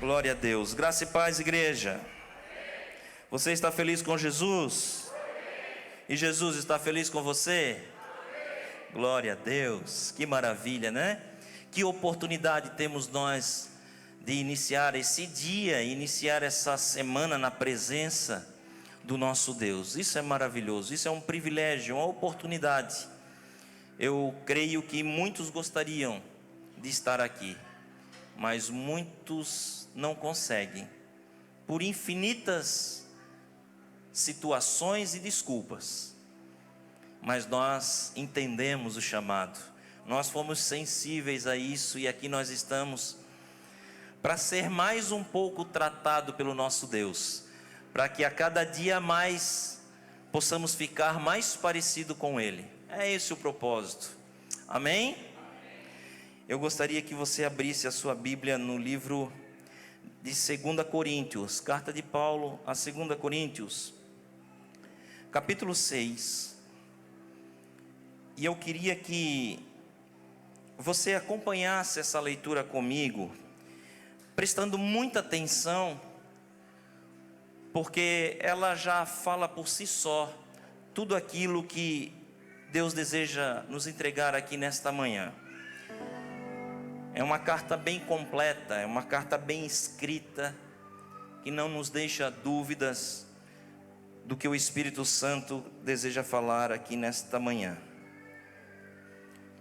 Glória a Deus. Graça e paz, igreja. Você está feliz com Jesus? E Jesus está feliz com você? Glória a Deus. Que maravilha, né? Que oportunidade temos nós de iniciar esse dia, iniciar essa semana na presença do nosso Deus. Isso é maravilhoso, isso é um privilégio, uma oportunidade. Eu creio que muitos gostariam de estar aqui, mas muitos não conseguem, por infinitas situações e desculpas. Mas nós entendemos o chamado, nós fomos sensíveis a isso, e aqui nós estamos para ser mais um pouco tratado pelo nosso Deus, para que a cada dia mais possamos ficar mais parecido com Ele. É esse o propósito. Amém? Eu gostaria que você abrisse a sua Bíblia no livro de 2 Coríntios, carta de Paulo a 2 Coríntios, capítulo 6. E eu queria que você acompanhasse essa leitura comigo, prestando muita atenção, porque ela já fala por si só tudo aquilo que Deus deseja nos entregar aqui nesta manhã. É uma carta bem completa, é uma carta bem escrita, que não nos deixa dúvidas do que o Espírito Santo deseja falar aqui nesta manhã.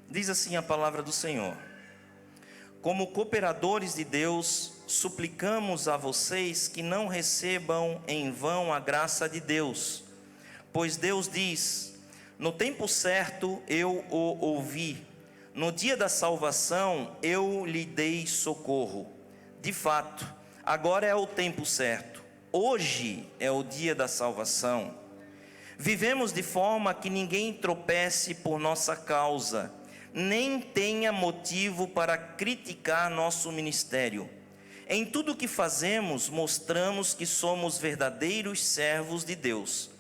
Diz assim a palavra do Senhor: como cooperadores de Deus, suplicamos a vocês que não recebam em vão a graça de Deus, pois Deus diz: no tempo certo eu o ouvi, no dia da salvação eu lhe dei socorro. De fato, agora é o tempo certo, hoje é o dia da salvação. Vivemos de forma que ninguém tropece por nossa causa, nem tenha motivo para criticar nosso ministério. Em tudo o que fazemos, mostramos que somos verdadeiros servos de Deus.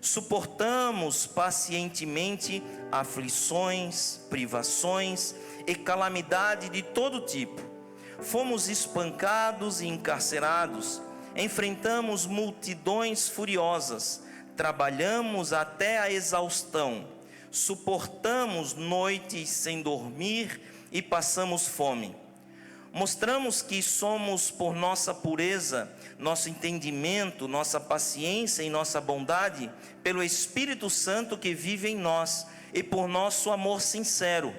Suportamos pacientemente aflições, privações e calamidade de todo tipo. Fomos espancados e encarcerados, enfrentamos multidões furiosas, trabalhamos até a exaustão, suportamos noites sem dormir e passamos fome. Mostramos que somos, por nossa pureza, nosso entendimento, nossa paciência e nossa bondade, pelo Espírito Santo que vive em nós e por nosso amor sincero.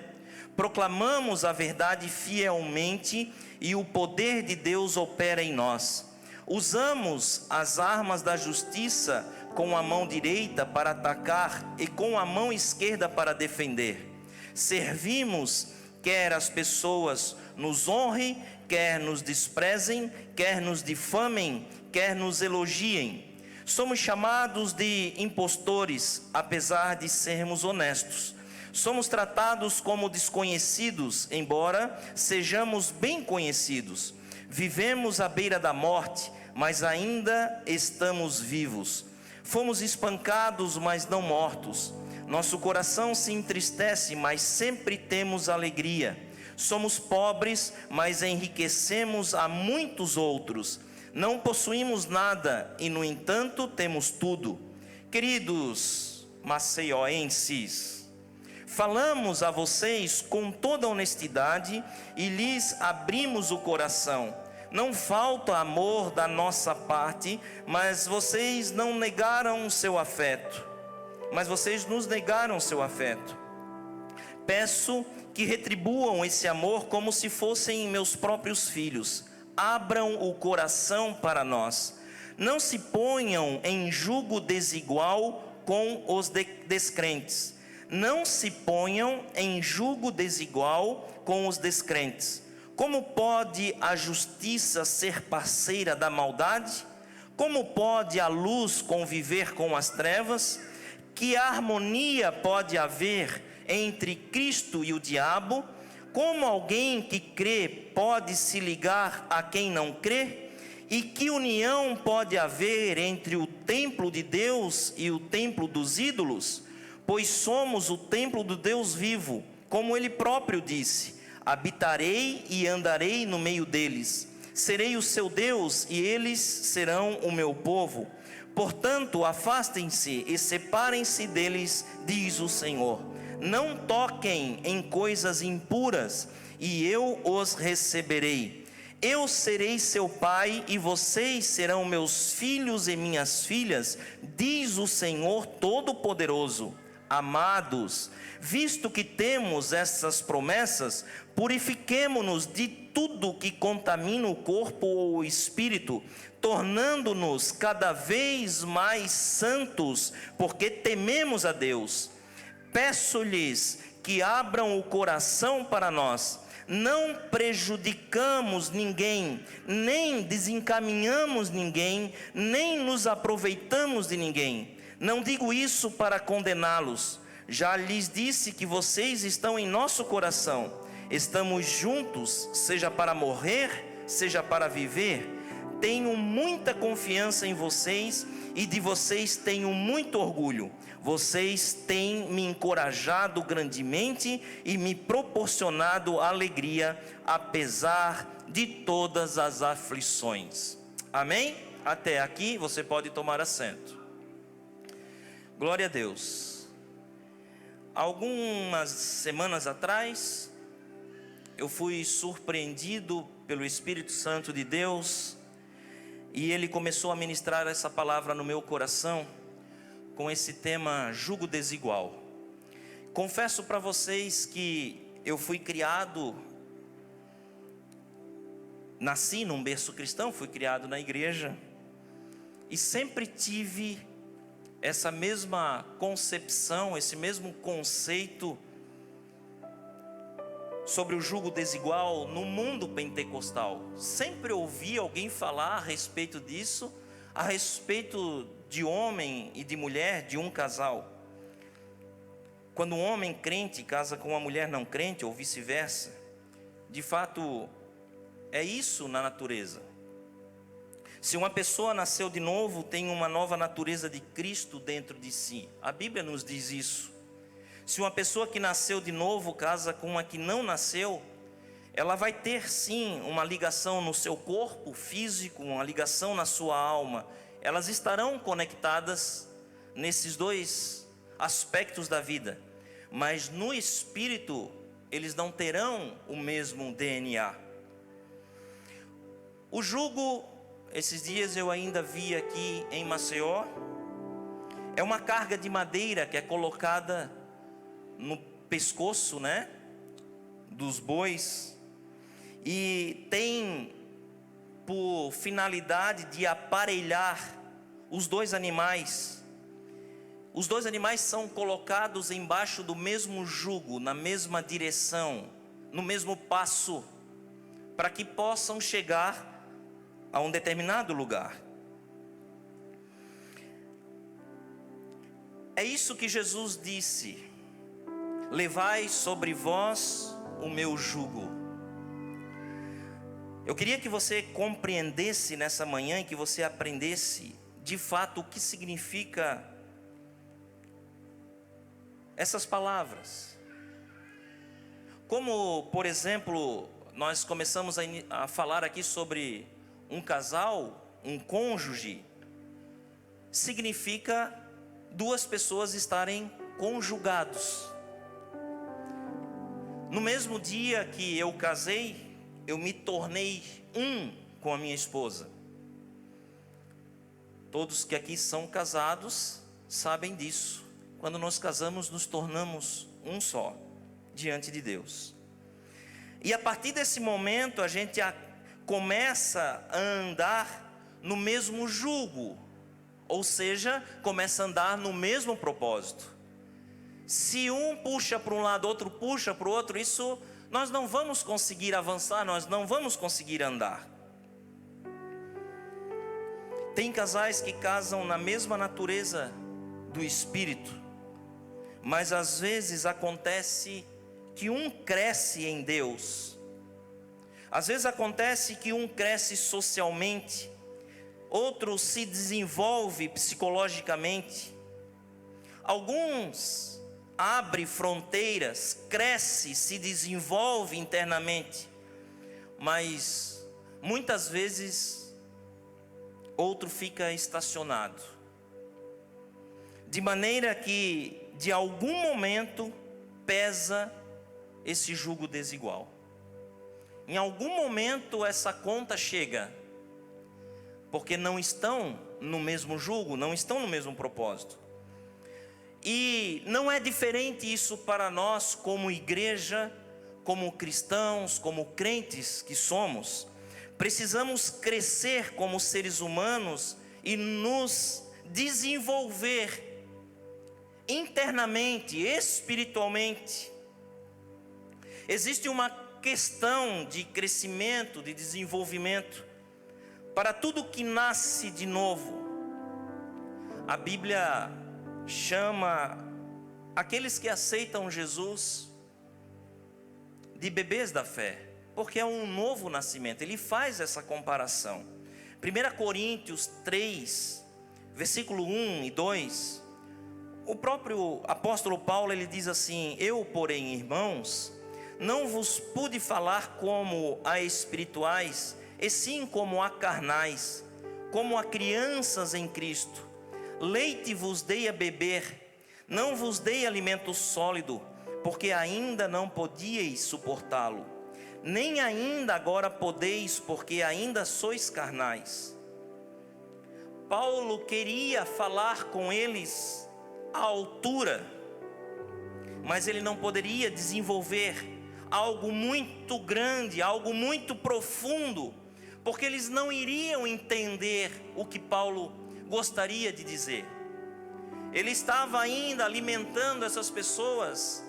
Proclamamos a verdade fielmente e o poder de Deus opera em nós. Usamos as armas da justiça com a mão direita para atacar e com a mão esquerda para defender. Servimos, quer as pessoas nos honrem, quer nos desprezem, quer nos difamem, quer nos elogiem. Somos chamados de impostores, apesar de sermos honestos. Somos tratados como desconhecidos, embora sejamos bem conhecidos. Vivemos à beira da morte, mas ainda estamos vivos. Fomos espancados, mas não mortos. Nosso coração se entristece, mas sempre temos alegria. Somos pobres, mas enriquecemos a muitos outros. Não possuímos nada e, no entanto, temos tudo. Queridos maceioenses, falamos a vocês com toda honestidade e lhes abrimos o coração. Não falta amor da nossa parte, mas vocês não negaram seu afeto. Mas vocês nos negaram seu afeto. Peço que retribuam esse amor como se fossem meus próprios filhos. Abram o coração para nós. Não se ponham em julgo desigual com os descrentes. Não se ponham em julgo desigual com os descrentes. Como pode a justiça ser parceira da maldade? Como pode a luz conviver com as trevas? Que harmonia pode haver entre Cristo e o diabo? Como alguém que crê pode se ligar a quem não crê? E que união pode haver entre o templo de Deus e o templo dos ídolos? Pois somos o templo do Deus vivo, como Ele próprio disse: habitarei e andarei no meio deles. Serei o seu Deus e eles serão o meu povo. Portanto, afastem-se e separem-se deles, diz o Senhor. Não toquem em coisas impuras, e eu os receberei. Eu serei seu pai, e vocês serão meus filhos e minhas filhas, diz o Senhor Todo-Poderoso. Amados, visto que temos essas promessas, purifiquemo-nos de tudo que contamina o corpo ou o espírito, tornando-nos cada vez mais santos, porque tememos a Deus. Peço-lhes que abram o coração para nós. Não prejudicamos ninguém, nem desencaminhamos ninguém, nem nos aproveitamos de ninguém. Não digo isso para condená-los. Já lhes disse que vocês estão em nosso coração. Estamos juntos, seja para morrer, seja para viver. Tenho muita confiança em vocês e de vocês tenho muito orgulho. Vocês têm me encorajado grandemente e me proporcionado alegria, apesar de todas as aflições. Amém? Até aqui você pode tomar assento. Glória a Deus. Algumas semanas atrás, eu fui surpreendido pelo Espírito Santo de Deus, e Ele começou a ministrar essa palavra no meu coração, com esse tema, jugo desigual. Confesso para vocês que eu fui criado, nasci num berço cristão, fui criado na igreja, e sempre tive essa mesma concepção, esse mesmo conceito sobre o jugo desigual no mundo pentecostal. Sempre ouvi alguém falar a respeito disso, a respeito de homem e de mulher, de um casal. Quando um homem crente casa com uma mulher não crente, ou vice-versa, de fato é isso na natureza. Se uma pessoa nasceu de novo, tem uma nova natureza de Cristo dentro de si. A Bíblia nos diz isso. Se uma pessoa que nasceu de novo casa com uma que não nasceu, ela vai ter sim uma ligação no seu corpo físico, uma ligação na sua alma. Elas estarão conectadas nesses dois aspectos da vida, mas no espírito eles não terão o mesmo DNA. O jugo, esses dias eu ainda vi aqui em Maceió, é uma carga de madeira que é colocada no pescoço, dos bois, e tem por finalidade de aparelhar os dois animais. Os dois animais são colocados embaixo do mesmo jugo, na mesma direção, no mesmo passo, para que possam chegar a um determinado lugar. É isso que Jesus disse: levai sobre vós o meu jugo. Eu queria que você compreendesse nessa manhã e que você aprendesse de fato o que significa essas palavras. Como, por exemplo, nós começamos a falar aqui sobre um casal, um cônjuge, significa duas pessoas estarem conjugados. No mesmo dia que eu casei, eu me tornei um com a minha esposa. Todos que aqui são casados sabem disso. Quando nós casamos, nos tornamos um só diante de Deus. E a partir desse momento, a gente começa a andar no mesmo jugo, ou seja, começa a andar no mesmo propósito. Se um puxa para um lado, outro puxa para o outro, isso nós não vamos conseguir avançar, nós não vamos conseguir andar. Tem casais que casam na mesma natureza do espírito, mas às vezes acontece que um cresce em Deus. Às vezes acontece que um cresce socialmente, outro se desenvolve psicologicamente. Alguns abrem fronteiras, cresce, se desenvolve internamente. Mas muitas vezes outro fica estacionado, de maneira que de algum momento pesa esse jugo desigual. Em algum momento essa conta chega, porque não estão no mesmo jugo, não estão no mesmo propósito. E não é diferente isso para nós como igreja, como cristãos, como crentes que somos. Precisamos crescer como seres humanos e nos desenvolver internamente, espiritualmente. Existe uma questão de crescimento, de desenvolvimento para tudo que nasce de novo. A Bíblia chama aqueles que aceitam Jesus de bebês da fé, porque é um novo nascimento. Ele faz essa comparação. 1 Coríntios 3, versículo 1 e 2, o próprio apóstolo Paulo, ele diz assim: eu, porém, irmãos, não vos pude falar como a espirituais, e sim como a carnais, como a crianças em Cristo. Leite vos dei a beber, não vos dei alimento sólido, porque ainda não podíeis suportá-lo, nem ainda agora podeis, porque ainda sois carnais. Paulo queria falar com eles à altura, mas ele não poderia desenvolver algo muito grande, algo muito profundo, porque eles não iriam entender o que Paulo gostaria de dizer. Ele estava ainda alimentando essas pessoas,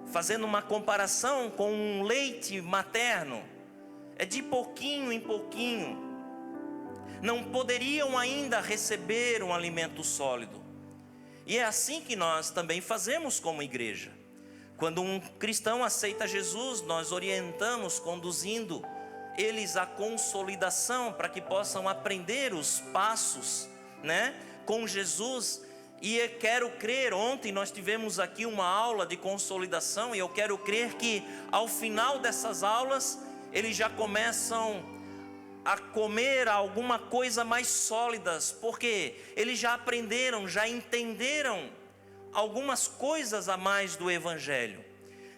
fazendo uma comparação com um leite materno, é de pouquinho em pouquinho, não poderiam ainda receber um alimento sólido. E é assim que nós também fazemos como igreja. Quando um cristão aceita Jesus, nós orientamos, conduzindo eles à consolidação, para que possam aprender os passos, com Jesus. E eu quero crer, ontem nós tivemos aqui uma aula de consolidação, e eu quero crer que ao final dessas aulas, eles já começam a comer alguma coisa mais sólidas, porque eles já aprenderam, já entenderam algumas coisas a mais do Evangelho.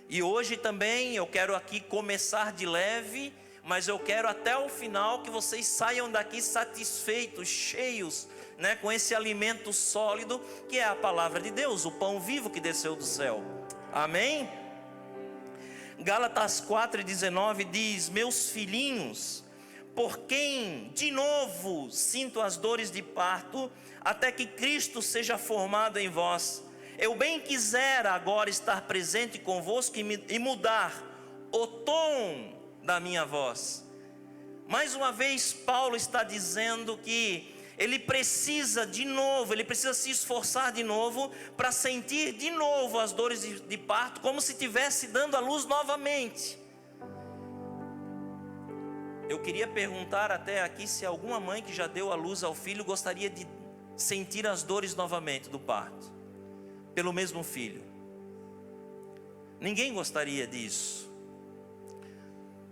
E hoje também eu quero aqui começar de leve, mas eu quero até o final que vocês saiam daqui satisfeitos, cheios, com esse alimento sólido que é a palavra de Deus, o pão vivo que desceu do céu. Amém? Gálatas 4:19 diz: meus filhinhos, por quem de novo sinto as dores de parto, até que Cristo seja formado em vós, eu bem quisera agora estar presente convosco e mudar o tom da minha voz. Mais uma vez Paulo está dizendo que ele precisa de novo, ele precisa se esforçar de novo para sentir de novo as dores de parto, como se estivesse dando à luz novamente. Eu queria perguntar até aqui se alguma mãe que já deu à luz ao filho gostaria de sentir as dores novamente do parto, pelo mesmo filho. Ninguém gostaria disso.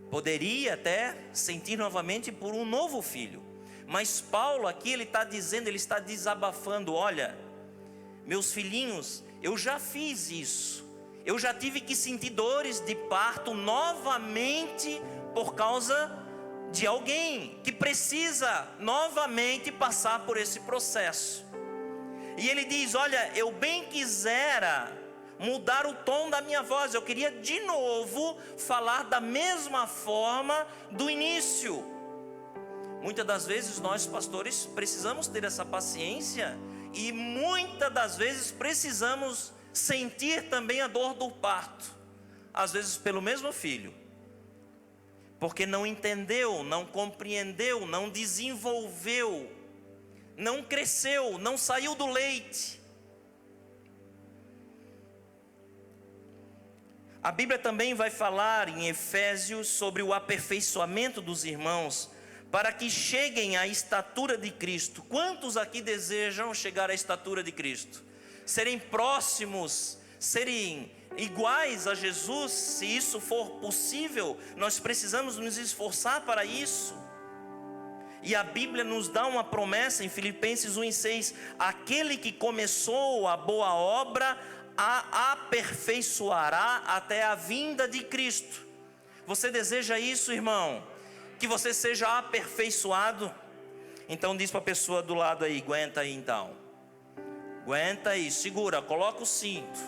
Poderia até sentir novamente por um novo filho, mas Paulo aqui ele está dizendo, ele está desabafando: olha, meus filhinhos, eu já fiz isso, eu já tive que sentir dores de parto novamente por causa de alguém que precisa novamente passar por esse processo. E ele diz: olha, eu bem quisera mudar o tom da minha voz, eu queria de novo falar da mesma forma do início. Muitas das vezes nós pastores precisamos ter essa paciência, e muitas das vezes precisamos sentir também a dor do parto, às vezes pelo mesmo filho, porque não entendeu, não compreendeu, não desenvolveu, não cresceu, não saiu do leite. A Bíblia também vai falar em Efésios sobre o aperfeiçoamento dos irmãos, para que cheguem à estatura de Cristo. Quantos aqui desejam chegar à estatura de Cristo? Serem próximos, serem iguais a Jesus, se isso for possível, nós precisamos nos esforçar para isso. E a Bíblia nos dá uma promessa em Filipenses 1:6: aquele que começou a boa obra a aperfeiçoará até a vinda de Cristo. Você deseja isso, irmão? Que você seja aperfeiçoado? Então diz para a pessoa do lado aí: aguenta aí então, aguenta aí, segura, coloca o cinto,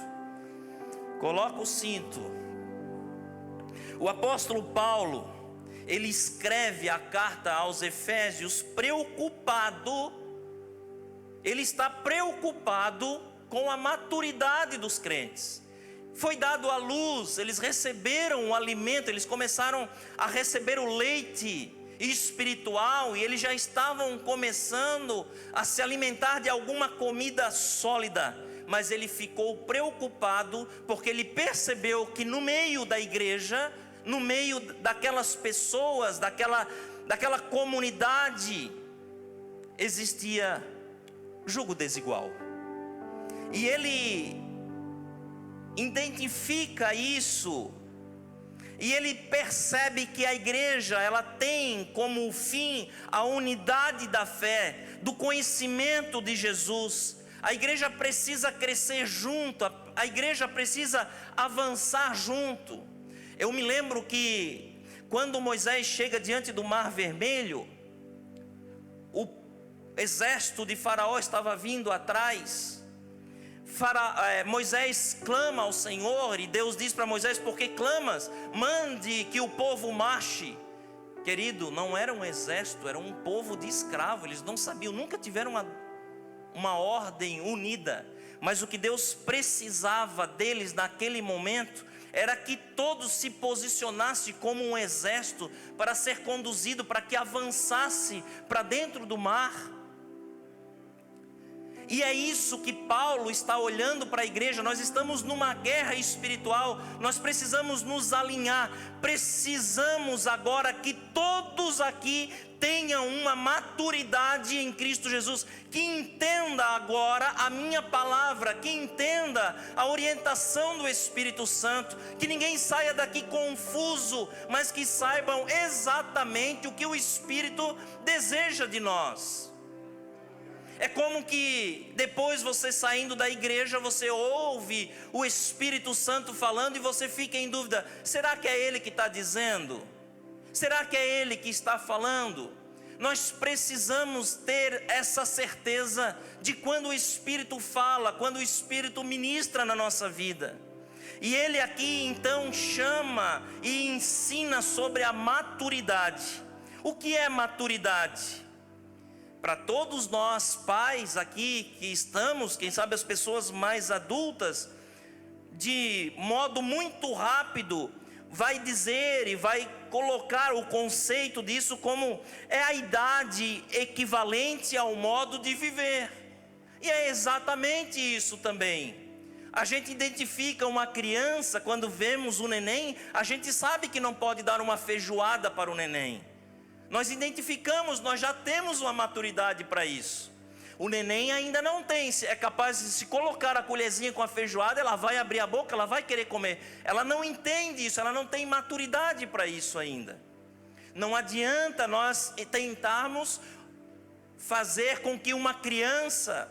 coloca o cinto. O apóstolo Paulo, ele escreve a carta aos Efésios preocupado, ele está preocupado com a maturidade dos crentes. Foi dado à luz, eles receberam o alimento, eles começaram a receber o leite espiritual, e eles já estavam começando a se alimentar de alguma comida sólida. Mas ele ficou preocupado, porque ele percebeu que no meio da igreja, no meio daquelas pessoas, daquela comunidade, existia jugo desigual. E ele identifica isso, e ele percebe que a igreja, ela tem como fim a unidade da fé, do conhecimento de Jesus. A igreja precisa crescer junto, a igreja precisa avançar junto. Eu me lembro que quando Moisés chega diante do Mar Vermelho, o exército de Faraó estava vindo atrás. Moisés clama ao Senhor, e Deus diz para Moisés: por que clamas? Mande que o povo marche. Querido, não era um exército, era um povo de escravos. Eles não sabiam, nunca tiveram uma ordem unida. Mas o que Deus precisava deles naquele momento era que todos se posicionassem como um exército para ser conduzido, para que avançasse para dentro do mar. E é isso que Paulo está olhando para a igreja. Nós estamos numa guerra espiritual, nós precisamos nos alinhar, precisamos agora que todos aqui tenham uma maturidade em Cristo Jesus, que entenda agora a minha palavra, que entenda a orientação do Espírito Santo, que ninguém saia daqui confuso, mas que saibam exatamente o que o Espírito deseja de nós. É como que depois, você saindo da igreja, você ouve o Espírito Santo falando e você fica em dúvida: será que é Ele que está dizendo? Será que é Ele que está falando? Nós precisamos ter essa certeza de quando o Espírito fala, quando o Espírito ministra na nossa vida. E ele aqui então chama e ensina sobre a maturidade. O que é maturidade? Para todos nós pais aqui que estamos, quem sabe as pessoas mais adultas, de modo muito rápido, vai dizer e vai colocar o conceito disso como é a idade equivalente ao modo de viver. E é exatamente isso também. A gente identifica uma criança, quando vemos o neném, a gente sabe que não pode dar uma feijoada para o neném. Nós identificamos, nós já temos uma maturidade para isso. O neném ainda não tem, é capaz de se colocar a colherzinha com a feijoada, ela vai abrir a boca, ela vai querer comer. Ela não entende isso, ela não tem maturidade para isso ainda. Não adianta nós tentarmos fazer com que uma criança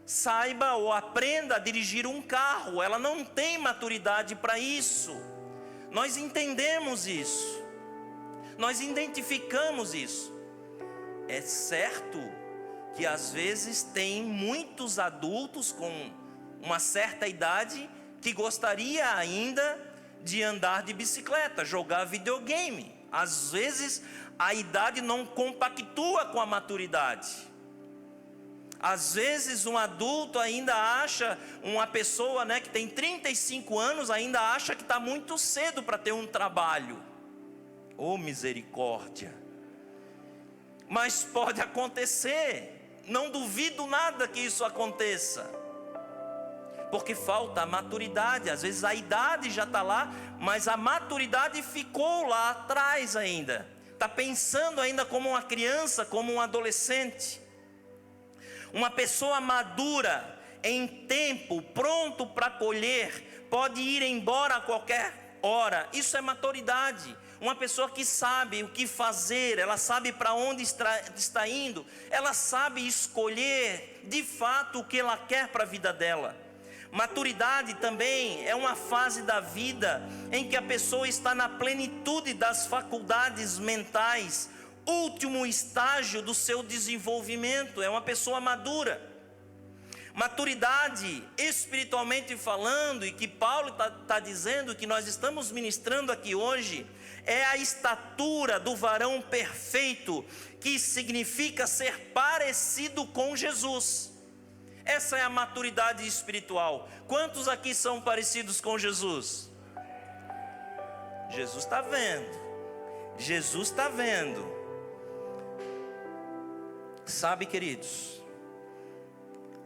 saiba ou aprenda a dirigir um carro. Ela não tem maturidade para isso. Nós entendemos isso. Nós identificamos isso. É certo que às vezes tem muitos adultos com uma certa idade que gostaria ainda de andar de bicicleta, jogar videogame. Às vezes a idade não compactua com a maturidade. Às vezes um adulto ainda acha, uma pessoa que tem 35 anos ainda acha que está muito cedo para ter um trabalho. Oh, misericórdia! Mas pode acontecer, não duvido nada que isso aconteça, porque falta a maturidade. Às vezes a idade já está lá, mas a maturidade ficou lá atrás ainda. Está pensando ainda como uma criança, como um adolescente. Uma pessoa madura, em tempo, pronto para colher, pode ir embora a qualquer hora. Isso é maturidade. Uma pessoa que sabe o que fazer, ela sabe para onde está indo, ela sabe escolher de fato o que ela quer para a vida dela. Maturidade também é uma fase da vida em que a pessoa está na plenitude das faculdades mentais, último estágio do seu desenvolvimento, é uma pessoa madura. Maturidade, espiritualmente falando, e que Paulo está dizendo, que nós estamos ministrando aqui hoje, é a estatura do varão perfeito, que significa ser parecido com Jesus. Essa é a maturidade espiritual. Quantos aqui são parecidos com Jesus? Jesus está vendo. Jesus está vendo. Sabe, queridos,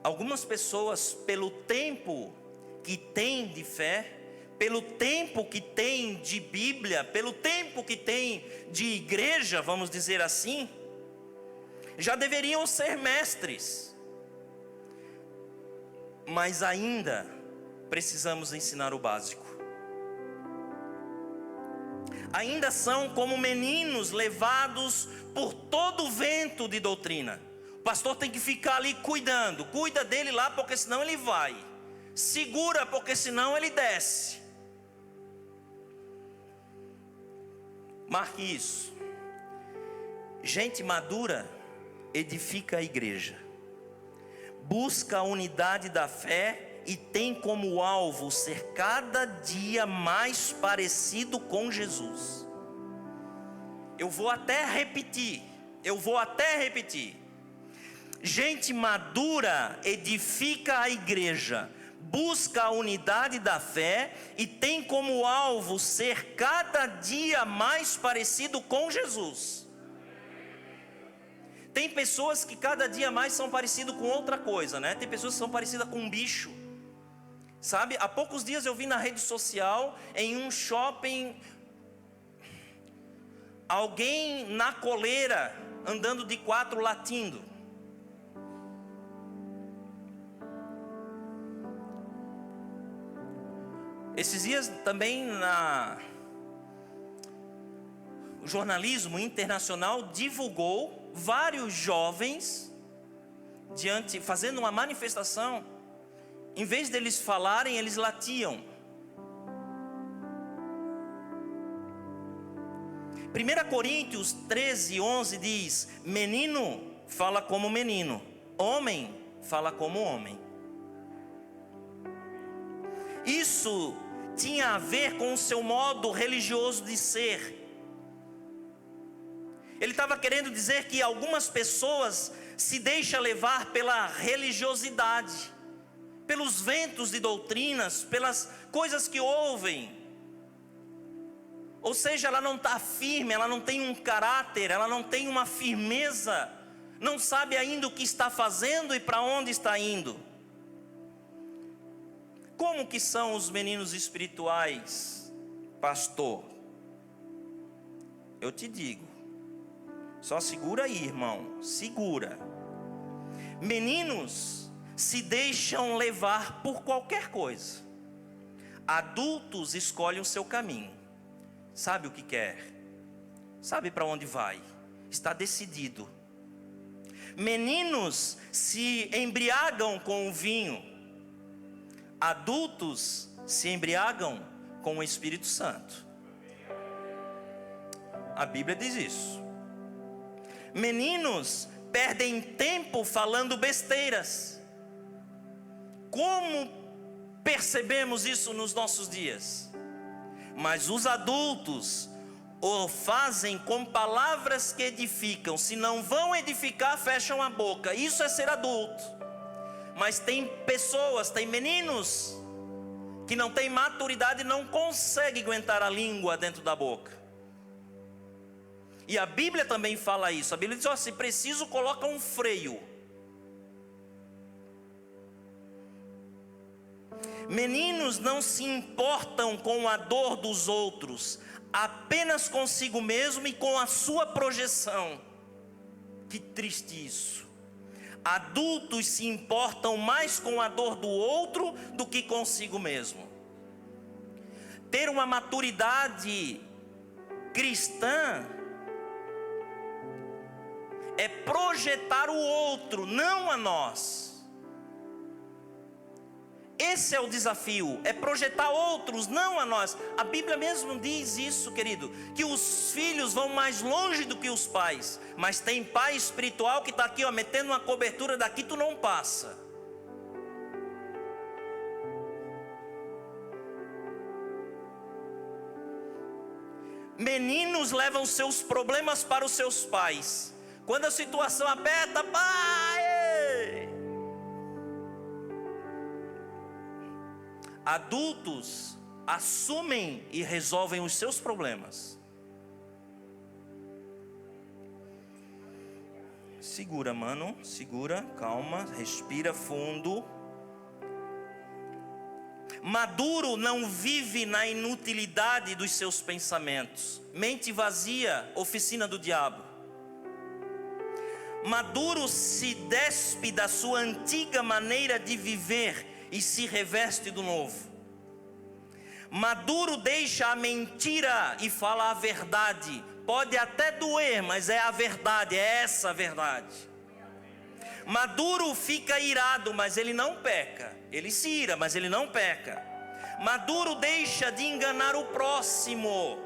algumas pessoas, pelo tempo que têm de fé, pelo tempo que têm de Bíblia, pelo tempo que têm de igreja, vamos dizer assim, já deveriam ser mestres. Mas ainda precisamos ensinar o básico. Ainda são como meninos levados por todo o vento de doutrina. O pastor tem que ficar ali cuidando. Cuida dele lá, porque senão ele vai. Segura, porque senão ele desce. Marque isso. Gente madura edifica a igreja, busca a unidade da fé e tem como alvo ser cada dia mais parecido com Jesus. Eu vou até repetir. Gente madura edifica a igreja, busca a unidade da fé e tem como alvo ser cada dia mais parecido com Jesus. Tem pessoas que cada dia mais são parecidas com outra coisa, né? Tem pessoas que são parecidas com um bicho. Sabe, há poucos dias eu vi na rede social, em um shopping, alguém na coleira, andando de 4 latindo. Esses dias também o jornalismo internacional divulgou vários jovens fazendo uma manifestação. Em vez deles falarem, eles latiam. 1 Coríntios 13:11 diz: menino fala como menino, homem fala como homem. Isso tinha a ver com o seu modo religioso de ser. Ele estava querendo dizer que algumas pessoas se deixam levar pela religiosidade, pelos ventos de doutrinas, pelas coisas que ouvem. Ou seja, ela não está firme, ela não tem um caráter, ela não tem uma firmeza, não sabe ainda o que está fazendo e para onde está indo. Como que são os meninos espirituais, pastor? Eu te digo, só segura aí, irmão, segura. Meninos se deixam levar por qualquer coisa. Adultos escolhem o seu caminho. Sabe o que quer, sabe para onde vai, está decidido. Meninos se embriagam com o vinho. Adultos se embriagam com o Espírito Santo. A Bíblia diz isso. Meninos perdem tempo falando besteiras. Como percebemos isso nos nossos dias? Mas os adultos o fazem com palavras que edificam. Se não vão edificar, fecham a boca. Isso é ser adulto. Mas tem pessoas, tem meninos que não têm maturidade e não conseguem aguentar a língua dentro da boca. E a Bíblia também fala isso. A Bíblia diz: se preciso, coloca um freio. Meninos não se importam com a dor dos outros, apenas consigo mesmo e com a sua projeção. Que triste isso. Adultos se importam mais com a dor do outro do que consigo mesmo. Ter uma maturidade cristã é projetar o outro, não a nós. Esse é o desafio, é projetar outros, não a nós. A Bíblia mesmo diz isso, querido, que os filhos vão mais longe do que os pais. Mas tem pai espiritual que está aqui, ó, metendo uma cobertura daqui, tu não passa. Meninos levam seus problemas para os seus pais. Quando a situação aperta, pai! Adultos assumem e resolvem os seus problemas. Segura, mano, segura, calma, respira fundo. Maduro não vive na inutilidade dos seus pensamentos. Mente vazia, oficina do diabo. Maduro se despe da sua antiga maneira de viver e se reveste do novo. Maduro deixa a mentira e fala a verdade. Pode até doer, mas é a verdade, é essa a verdade. Maduro fica irado, mas ele não peca. Ele se ira, mas ele não peca. Maduro deixa de enganar o próximo.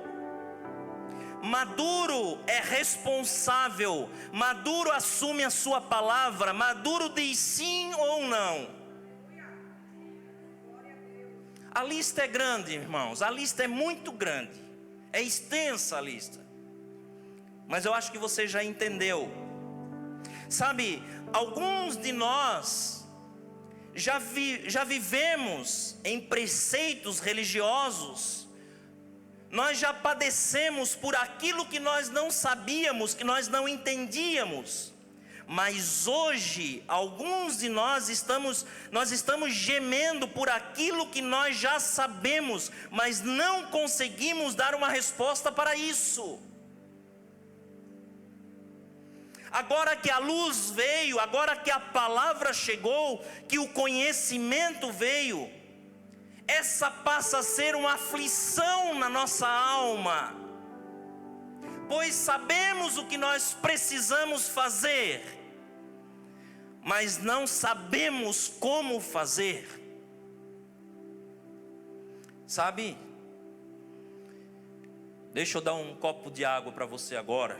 Maduro é responsável. Maduro assume a sua palavra. Maduro diz sim ou não. A lista é grande, irmãos. A lista é muito grande. É extensa a lista. Mas eu acho que você já entendeu. Sabe, alguns de nós já vivemos em preceitos religiosos. Nós já padecemos por aquilo que nós não sabíamos, que nós não entendíamos. Mas hoje, alguns de nós estamos gemendo por aquilo que nós já sabemos, mas não conseguimos dar uma resposta para isso. Agora que a luz veio, agora que a palavra chegou, que o conhecimento veio, essa passa a ser uma aflição na nossa alma, pois sabemos o que nós precisamos fazer, mas não sabemos como fazer. Sabe? Deixa eu dar um copo de água para você agora.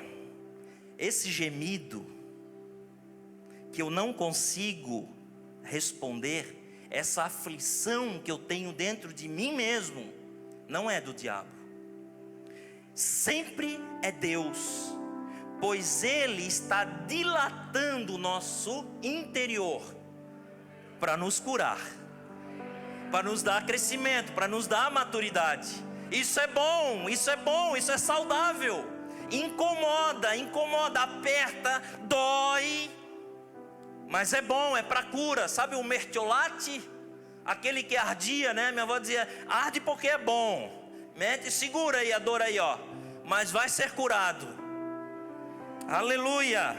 Esse gemido que eu não consigo responder, essa aflição que eu tenho dentro de mim mesmo, não é do diabo. Sempre é Deus, pois Ele está dilatando o nosso interior para nos curar, para nos dar crescimento, para nos dar maturidade. Isso é bom, isso é bom, isso é saudável. Incomoda, aperta, dói, mas é bom, é para cura. Sabe o mertiolate? Aquele que ardia, né? Minha avó dizia, arde porque é bom. Segura aí a dor aí, ó, mas vai ser curado. Aleluia.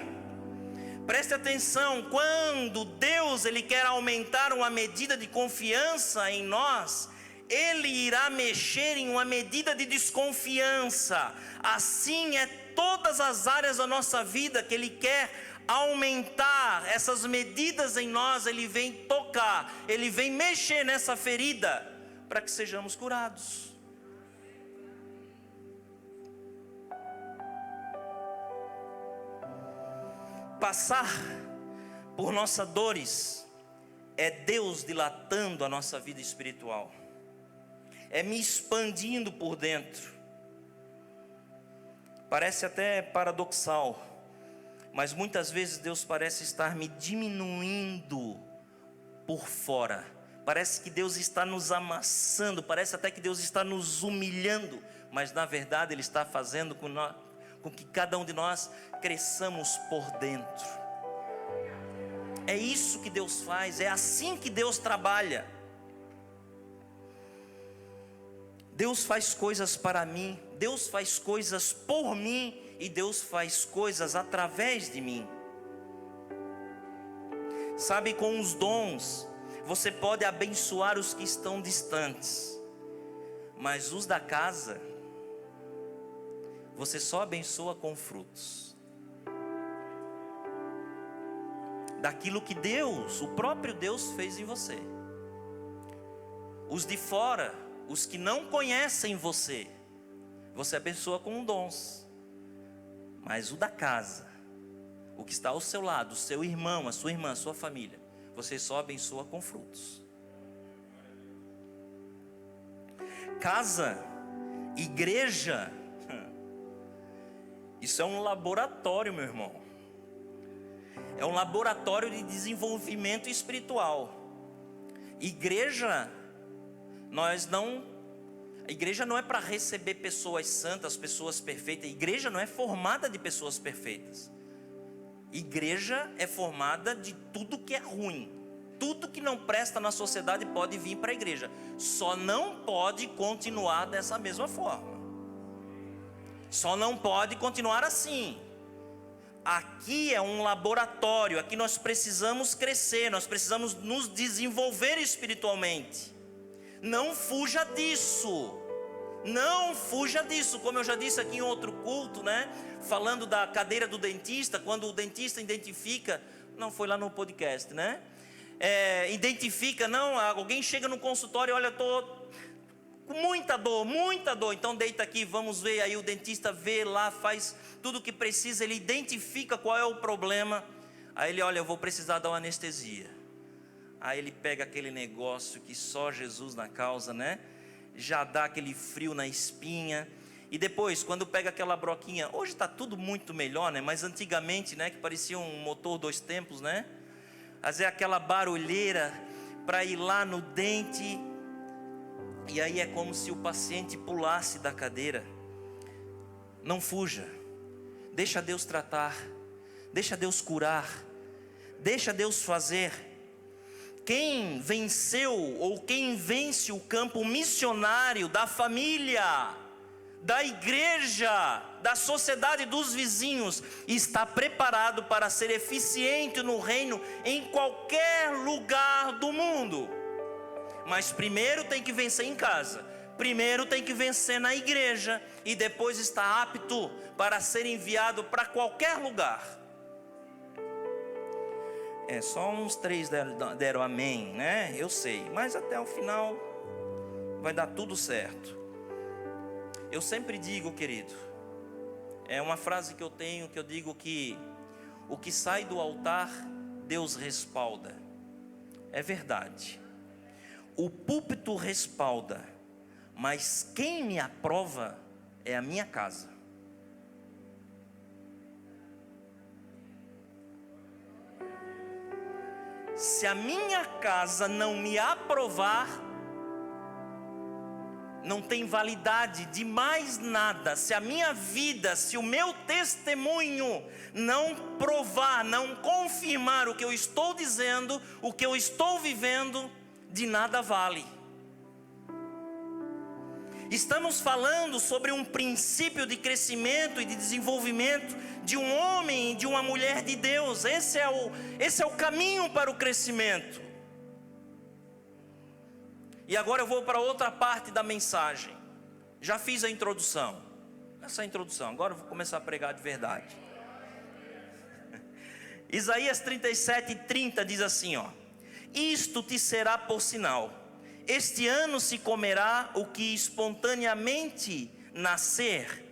Preste atenção, quando Deus Ele quer aumentar uma medida de confiança em nós, Ele irá mexer em uma medida de desconfiança. Assim é todas as áreas da nossa vida que Ele quer aumentar essas medidas em nós. Ele vem tocar, Ele vem mexer nessa ferida para que sejamos curados. Passar por nossas dores é Deus dilatando a nossa vida espiritual, é me expandindo por dentro. Parece até paradoxal, mas muitas vezes Deus parece estar me diminuindo por fora. Parece que Deus está nos amassando, parece até que Deus está nos humilhando, mas na verdade Ele está fazendo com que cada um de nós cresçamos por dentro. É isso que Deus faz, é assim que Deus trabalha. Deus faz coisas para mim, Deus faz coisas por mim e Deus faz coisas através de mim. Sabe, com os dons, você pode abençoar os que estão distantes, mas os da casa, você só abençoa com frutos. Daquilo que Deus, o próprio Deus fez em você. Os de fora, os que não conhecem você, você abençoa com dons. Mas o da casa, o que está ao seu lado, o seu irmão, a sua irmã, a sua família, você só abençoa com frutos. Casa, igreja, isso é um laboratório, meu irmão. É um laboratório de desenvolvimento espiritual. Igreja, a igreja não é para receber pessoas santas, pessoas perfeitas. A igreja não é formada de pessoas perfeitas. Igreja é formada de tudo que é ruim. Tudo que não presta na sociedade pode vir para a igreja. Só não pode continuar dessa mesma forma. Só não pode continuar assim. Aqui é um laboratório. Aqui nós precisamos crescer. Nós precisamos nos desenvolver espiritualmente. Não fuja disso. Não fuja disso. Como eu já disse aqui em outro culto, né? Falando da cadeira do dentista. Quando o dentista identifica, não foi lá no podcast, né? Identifica, não, alguém chega no consultório, olha, estou com muita dor, então deita aqui, vamos ver. Aí o dentista vê lá, faz tudo o que precisa, ele identifica qual é o problema. Aí ele, olha, eu vou precisar dar uma anestesia. Aí ele pega aquele negócio que só Jesus na causa, né? Já dá aquele frio na espinha. E depois, quando pega aquela broquinha, hoje está tudo muito melhor, né? Mas antigamente, né, que parecia um motor 2 tempos, né? Fazer aquela barulheira para ir lá no dente. E aí é como se o paciente pulasse da cadeira. Não fuja. Deixa Deus tratar. Deixa Deus curar. Deixa Deus fazer. Quem venceu ou quem vence o campo missionário da família, da igreja, da sociedade, dos vizinhos, está preparado para ser eficiente no reino em qualquer lugar do mundo. Mas primeiro tem que vencer em casa, primeiro tem que vencer na igreja, e depois está apto para ser enviado para qualquer lugar. Só uns 3 deram amém, né? Eu sei, mas até o final vai dar tudo certo. Eu sempre digo, querido, é uma frase que eu tenho, que eu digo que o que sai do altar, Deus respalda. É verdade. O púlpito respalda, mas quem me aprova é a minha casa. Se a minha casa não me aprovar, não tem validade de mais nada. Se a minha vida, se o meu testemunho não provar, não confirmar o que eu estou dizendo, o que eu estou vivendo, de nada vale. Estamos falando sobre um princípio de crescimento e de desenvolvimento de um homem e de uma mulher de Deus. Esse é o caminho para o crescimento. E agora eu vou para outra parte da mensagem. Já fiz a introdução. Essa é a introdução, agora eu vou começar a pregar de verdade. Isaías 37:30 diz assim, ó: isto te será por sinal. Este ano se comerá o que espontaneamente nascer,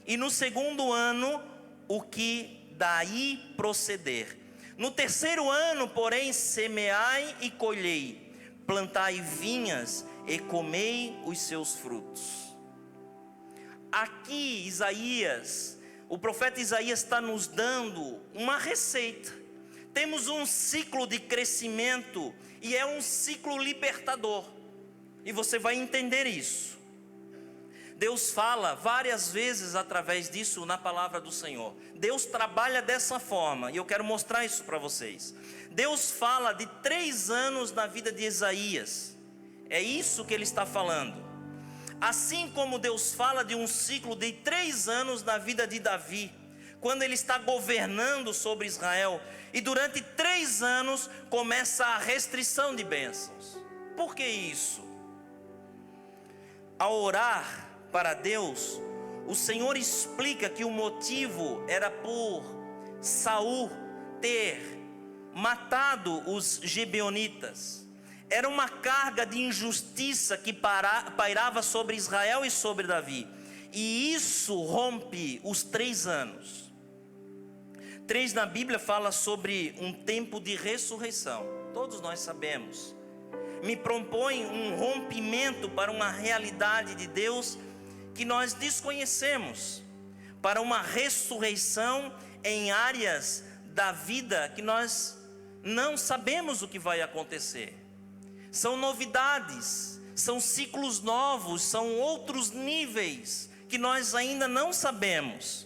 e no segundo ano o que daí proceder. No terceiro ano, porém, semeai e colhei, plantai vinhas e comei os seus frutos. Aqui Isaías, o profeta Isaías está nos dando uma receita. Temos um ciclo de crescimento e é um ciclo libertador. E você vai entender isso. Deus fala várias vezes através disso na palavra do Senhor. Deus trabalha dessa forma e eu quero mostrar isso para vocês. Deus fala de 3 anos na vida de Isaías. É isso que ele está falando. Assim como Deus fala de um ciclo de 3 anos na vida de Davi. quando ele está governando sobre Israel. E durante 3 anos começa a restrição de bênçãos. Por que isso? Ao orar para Deus, o Senhor explica que o motivo era por Saul ter matado os gibeonitas. Era uma carga de injustiça que pairava sobre Israel e sobre Davi. E isso rompe os 3 anos. 3 na Bíblia fala sobre um tempo de ressurreição. Todos nós sabemos. Me propõe um rompimento para uma realidade de Deus que nós desconhecemos. Para uma ressurreição em áreas da vida que nós não sabemos o que vai acontecer. São novidades, são ciclos novos, são outros níveis que nós ainda não sabemos.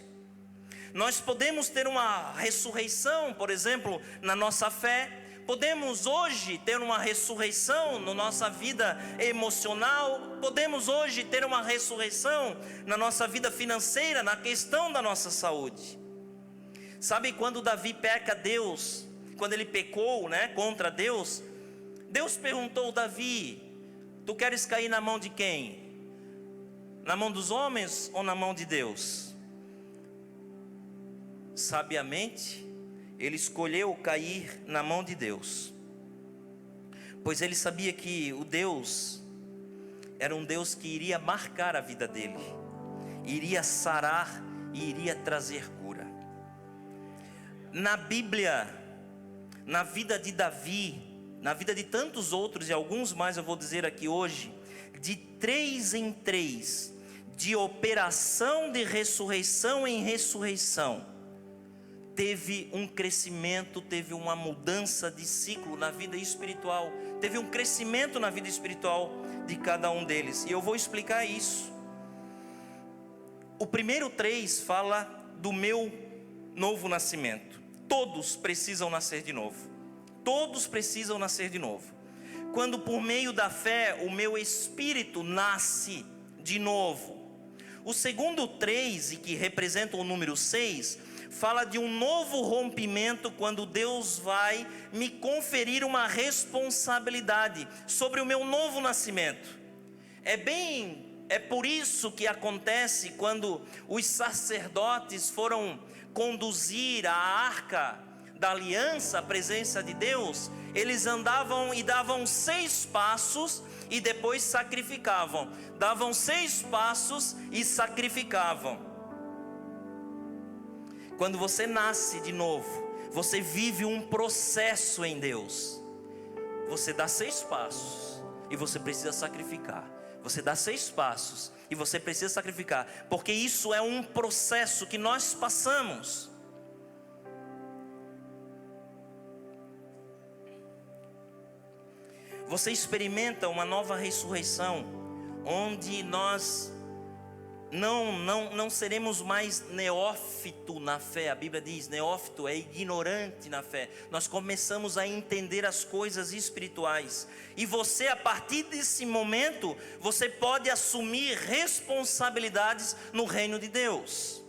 Nós podemos ter uma ressurreição, por exemplo, na nossa fé. Podemos hoje ter uma ressurreição na nossa vida emocional. Podemos hoje ter uma ressurreição na nossa vida financeira, na questão da nossa saúde. Sabe quando Davi peca a Deus, quando ele pecou, contra Deus, Deus perguntou: Davi, tu queres cair na mão de quem? Na mão dos homens ou na mão de Deus? Sabiamente, ele escolheu cair na mão de Deus, pois ele sabia que o Deus era um Deus que iria marcar a vida dele, iria sarar e iria trazer cura. Na Bíblia, na vida de Davi, na vida de tantos outros e alguns mais eu vou dizer aqui hoje, de 3 em 3, de operação de ressurreição em ressurreição, teve um crescimento, teve uma mudança de ciclo na vida espiritual, teve um crescimento na vida espiritual de cada um deles, e eu vou explicar isso. O primeiro 3 fala do meu novo nascimento. Todos precisam nascer de novo. Todos precisam nascer de novo. Quando por meio da fé o meu espírito nasce de novo. O segundo 3, e que representa o número 6, fala de um novo rompimento, quando Deus vai me conferir uma responsabilidade sobre o meu novo nascimento. É por isso que acontece quando os sacerdotes foram conduzir a arca da aliança, a presença de Deus, eles andavam e davam 6 passos e depois sacrificavam. Davam 6 passos e sacrificavam. Quando você nasce de novo, você vive um processo em Deus. Você dá 6 passos e você precisa sacrificar. Você dá 6 passos e você precisa sacrificar, porque isso é um processo que nós passamos. Você experimenta uma nova ressurreição, onde nós não seremos mais neófito na fé. A Bíblia diz, neófito é ignorante na fé. Nós começamos a entender as coisas espirituais. E você, a partir desse momento, você pode assumir responsabilidades no reino de Deus.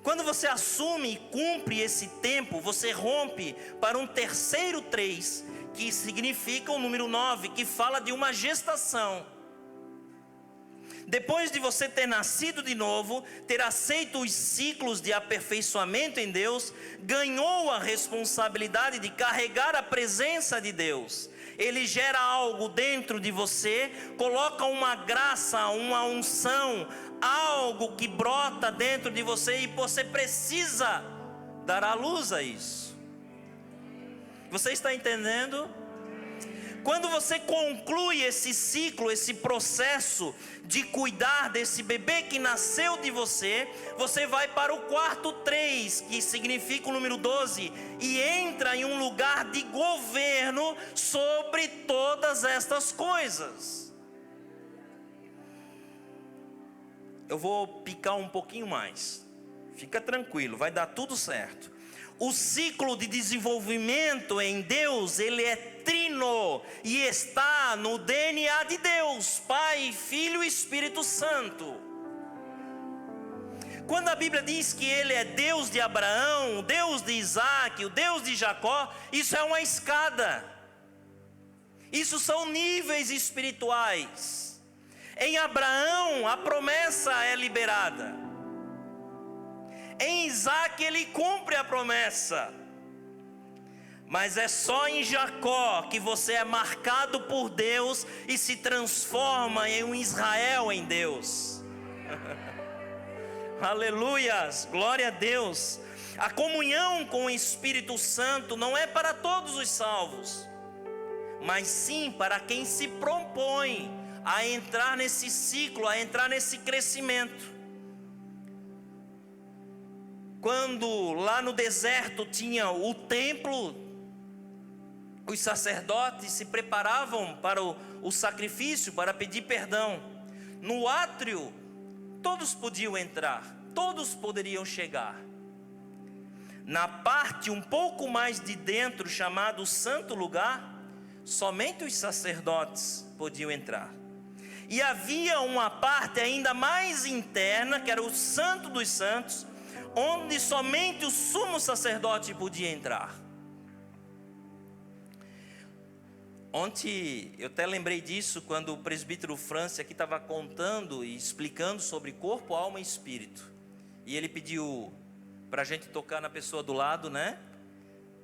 Quando você assume e cumpre esse tempo, você rompe para um terceiro 3, que significa o número 9, que fala de uma gestação. Depois de você ter nascido de novo, ter aceito os ciclos de aperfeiçoamento em Deus, ganhou a responsabilidade de carregar a presença de Deus. Ele gera algo dentro de você, coloca uma graça, uma unção, algo que brota dentro de você, e você precisa dar à luz a isso. Você está entendendo? Quando você conclui esse ciclo, esse processo de cuidar desse bebê que nasceu de você, você vai para o quarto 3, que significa o número 12, e entra em um lugar de governo sobre todas estas coisas. Eu vou picar um pouquinho mais, fica tranquilo, vai dar tudo certo. O ciclo de desenvolvimento em Deus, ele é trino e está no DNA de Deus, Pai, Filho e Espírito Santo. Quando a Bíblia diz que Ele é Deus de Abraão, o Deus de Isaac, o Deus de Jacó, isso é uma escada. Isso são níveis espirituais. Em Abraão, a promessa é liberada. Em Isaac, ele cumpre a promessa. Mas é só em Jacó que você é marcado por Deus e se transforma em um Israel em Deus. Aleluias, glória a Deus. A comunhão com o Espírito Santo não é para todos os salvos, mas sim para quem se propõe a entrar nesse ciclo, a entrar nesse crescimento. Quando lá no deserto tinha o templo, os sacerdotes se preparavam para o sacrifício, para pedir perdão. No átrio, todos podiam entrar, todos poderiam chegar. Na parte um pouco mais de dentro, chamado Santo Lugar, somente os sacerdotes podiam entrar. E havia uma parte ainda mais interna, que era o Santo dos Santos, onde somente o sumo sacerdote podia entrar. Ontem eu até lembrei disso quando o presbítero França aqui estava contando e explicando sobre corpo, alma e espírito. E ele pediu para a gente tocar na pessoa do lado, né?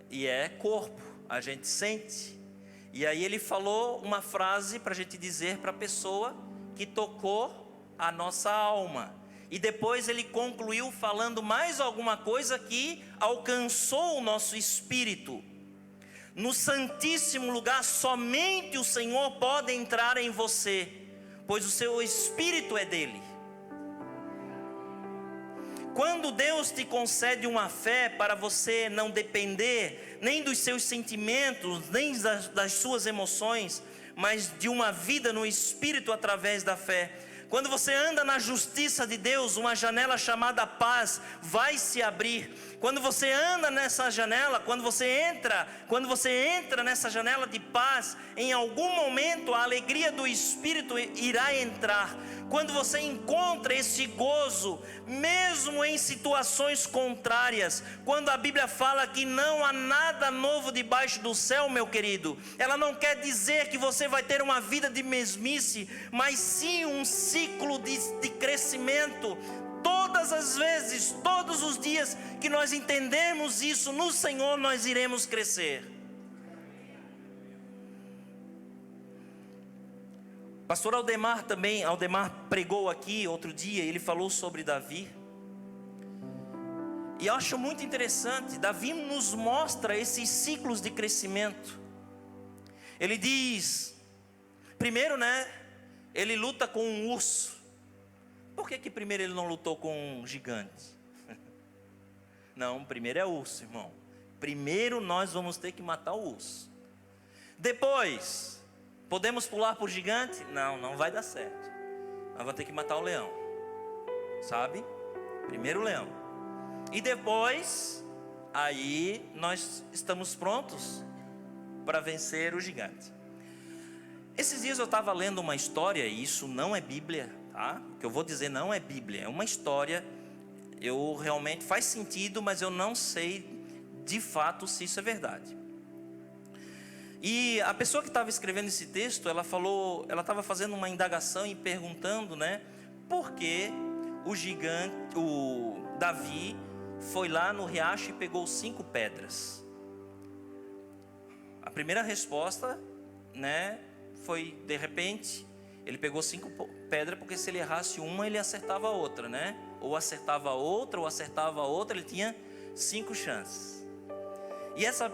E é corpo, a gente sente. E aí ele falou uma frase para a gente dizer para a pessoa que tocou a nossa alma. E depois ele concluiu falando mais alguma coisa que alcançou o nosso espírito. No Santíssimo Lugar, somente o Senhor pode entrar em você, pois o seu espírito é dele. Quando Deus te concede uma fé para você não depender nem dos seus sentimentos, nem das suas emoções, mas de uma vida no Espírito através da fé. Quando você anda na justiça de Deus, uma janela chamada paz vai se abrir. Quando você anda nessa janela, quando você entra nessa janela de paz, em algum momento a alegria do Espírito irá entrar. Quando você encontra esse gozo, mesmo em situações contrárias, quando a Bíblia fala que não há nada novo debaixo do céu, meu querido, ela não quer dizer que você vai ter uma vida de mesmice, mas sim um ciclo de crescimento. Todas as vezes, todos os dias que nós entendemos isso no Senhor, nós iremos crescer. Pastor Aldemar pregou aqui outro dia, ele falou sobre Davi. E eu acho muito interessante, Davi nos mostra esses ciclos de crescimento. Ele diz, primeiro, ele luta com um urso. Por que primeiro ele não lutou com um gigante? Não, primeiro é urso, irmão. Primeiro nós vamos ter que matar o urso. Depois, podemos pular por gigante? Não, não vai dar certo. Nós vamos ter que matar o leão. Sabe? Primeiro o leão. E depois, aí nós estamos prontos para vencer o gigante. Esses dias eu estava lendo uma história, e isso não é Bíblia, tá? O que eu vou dizer não é Bíblia, é uma história. Eu realmente faz sentido, mas eu não sei de fato se isso é verdade. E a pessoa que estava escrevendo esse texto, ela estava fazendo uma indagação e perguntando, por que o Davi foi lá no riacho e pegou 5 pedras. A primeira resposta, foi de repente, ele pegou 5 pedras, porque se ele errasse uma, ele acertava a outra, Ou acertava a outra, ele tinha 5 chances. E essa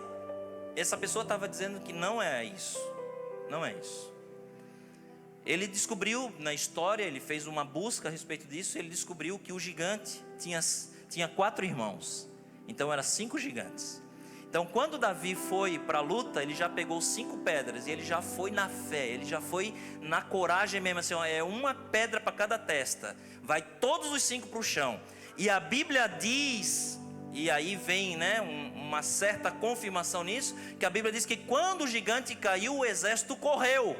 pessoa estava dizendo que não é isso. Não é isso. Ele descobriu na história, ele fez uma busca a respeito disso, ele descobriu que o gigante tinha 4 irmãos. Então eram 5 gigantes. Então quando Davi foi para a luta, ele já pegou 5 pedras, e ele já foi na fé, ele já foi na coragem mesmo, assim, é uma pedra para cada testa, vai todos os 5 para o chão. E a Bíblia diz, e aí vem uma certa confirmação nisso, que a Bíblia diz que quando o gigante caiu, o exército correu.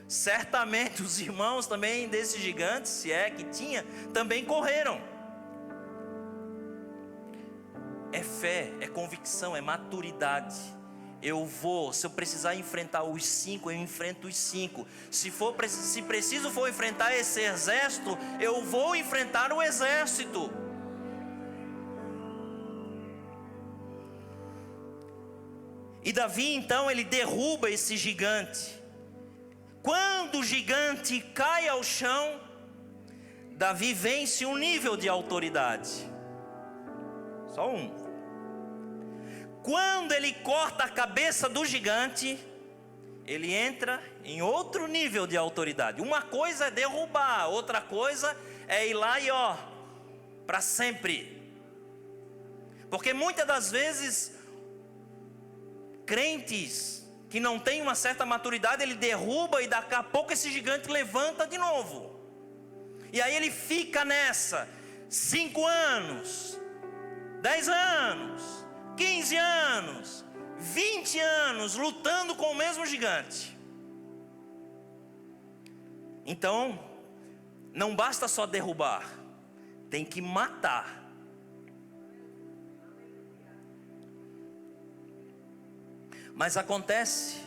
Certamente os irmãos também desse gigante, se é que tinha, também correram. fé, é convicção, é maturidade. Se eu precisar enfrentar os 5, eu enfrento os 5. Se preciso for enfrentar esse exército, eu vou enfrentar o exército. E Davi então, ele derruba esse gigante. Quando o gigante cai ao chão, Davi vence um nível de autoridade. Só um. Quando ele corta a cabeça do gigante, ele entra em outro nível de autoridade. Uma coisa é derrubar, outra coisa é ir lá e para sempre. Porque muitas das vezes, crentes que não têm uma certa maturidade, ele derruba e daqui a pouco esse gigante levanta de novo. E aí ele fica nessa 5 anos, 10 anos, 15 anos, 20 anos lutando com o mesmo gigante. Então, não basta só derrubar, tem que matar. Mas acontece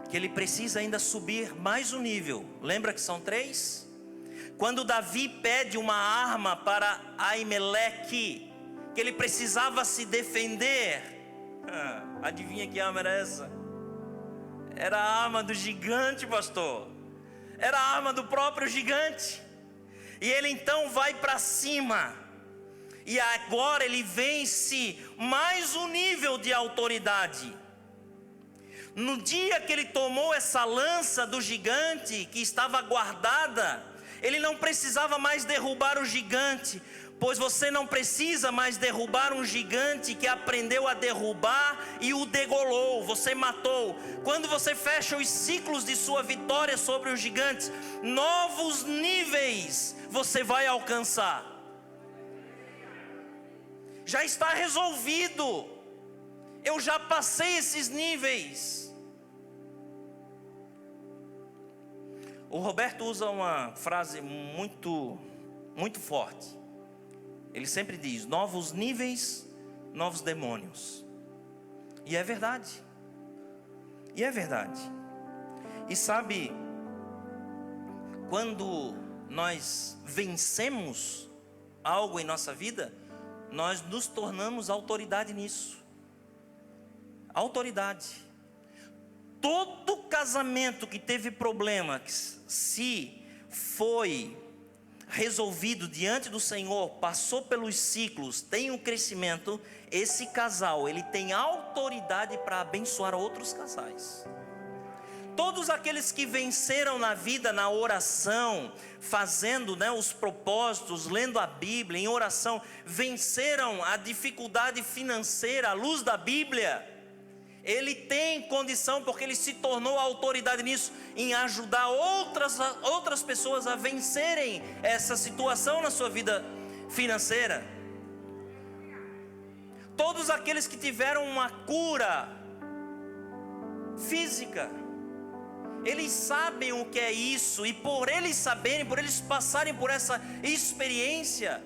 que ele precisa ainda subir mais um nível. Lembra que são 3? Quando Davi pede uma arma para Aimeleque, que ele precisava se defender. Adivinha que arma era essa? Era a arma do gigante, pastor. Era a arma do próprio gigante. E ele então vai para cima. E agora ele vence mais um nível de autoridade. No dia que ele tomou essa lança do gigante que estava guardada, ele não precisava mais derrubar o gigante, pois você não precisa mais derrubar um gigante que aprendeu a derrubar e o degolou, você matou. Quando você fecha os ciclos de sua vitória sobre os gigantes, novos níveis você vai alcançar. Já está resolvido. Eu já passei esses níveis. O Roberto usa uma frase muito forte. Ele sempre diz: novos níveis, novos demônios. E é verdade. E é verdade. E sabe, quando nós vencemos algo em nossa vida, nós nos tornamos autoridade nisso. Autoridade. Todo casamento que teve problema, se foi resolvido diante do Senhor, passou pelos ciclos, tem um crescimento, esse casal, ele tem autoridade para abençoar outros casais. Todos aqueles que venceram na vida, na oração, fazendo os propósitos, lendo a Bíblia, em oração, venceram a dificuldade financeira à luz da Bíblia. Ele tem condição, porque ele se tornou autoridade nisso, em ajudar outras pessoas a vencerem essa situação na sua vida financeira. Todos aqueles que tiveram uma cura física, eles sabem o que é isso, e por eles saberem, por eles passarem por essa experiência,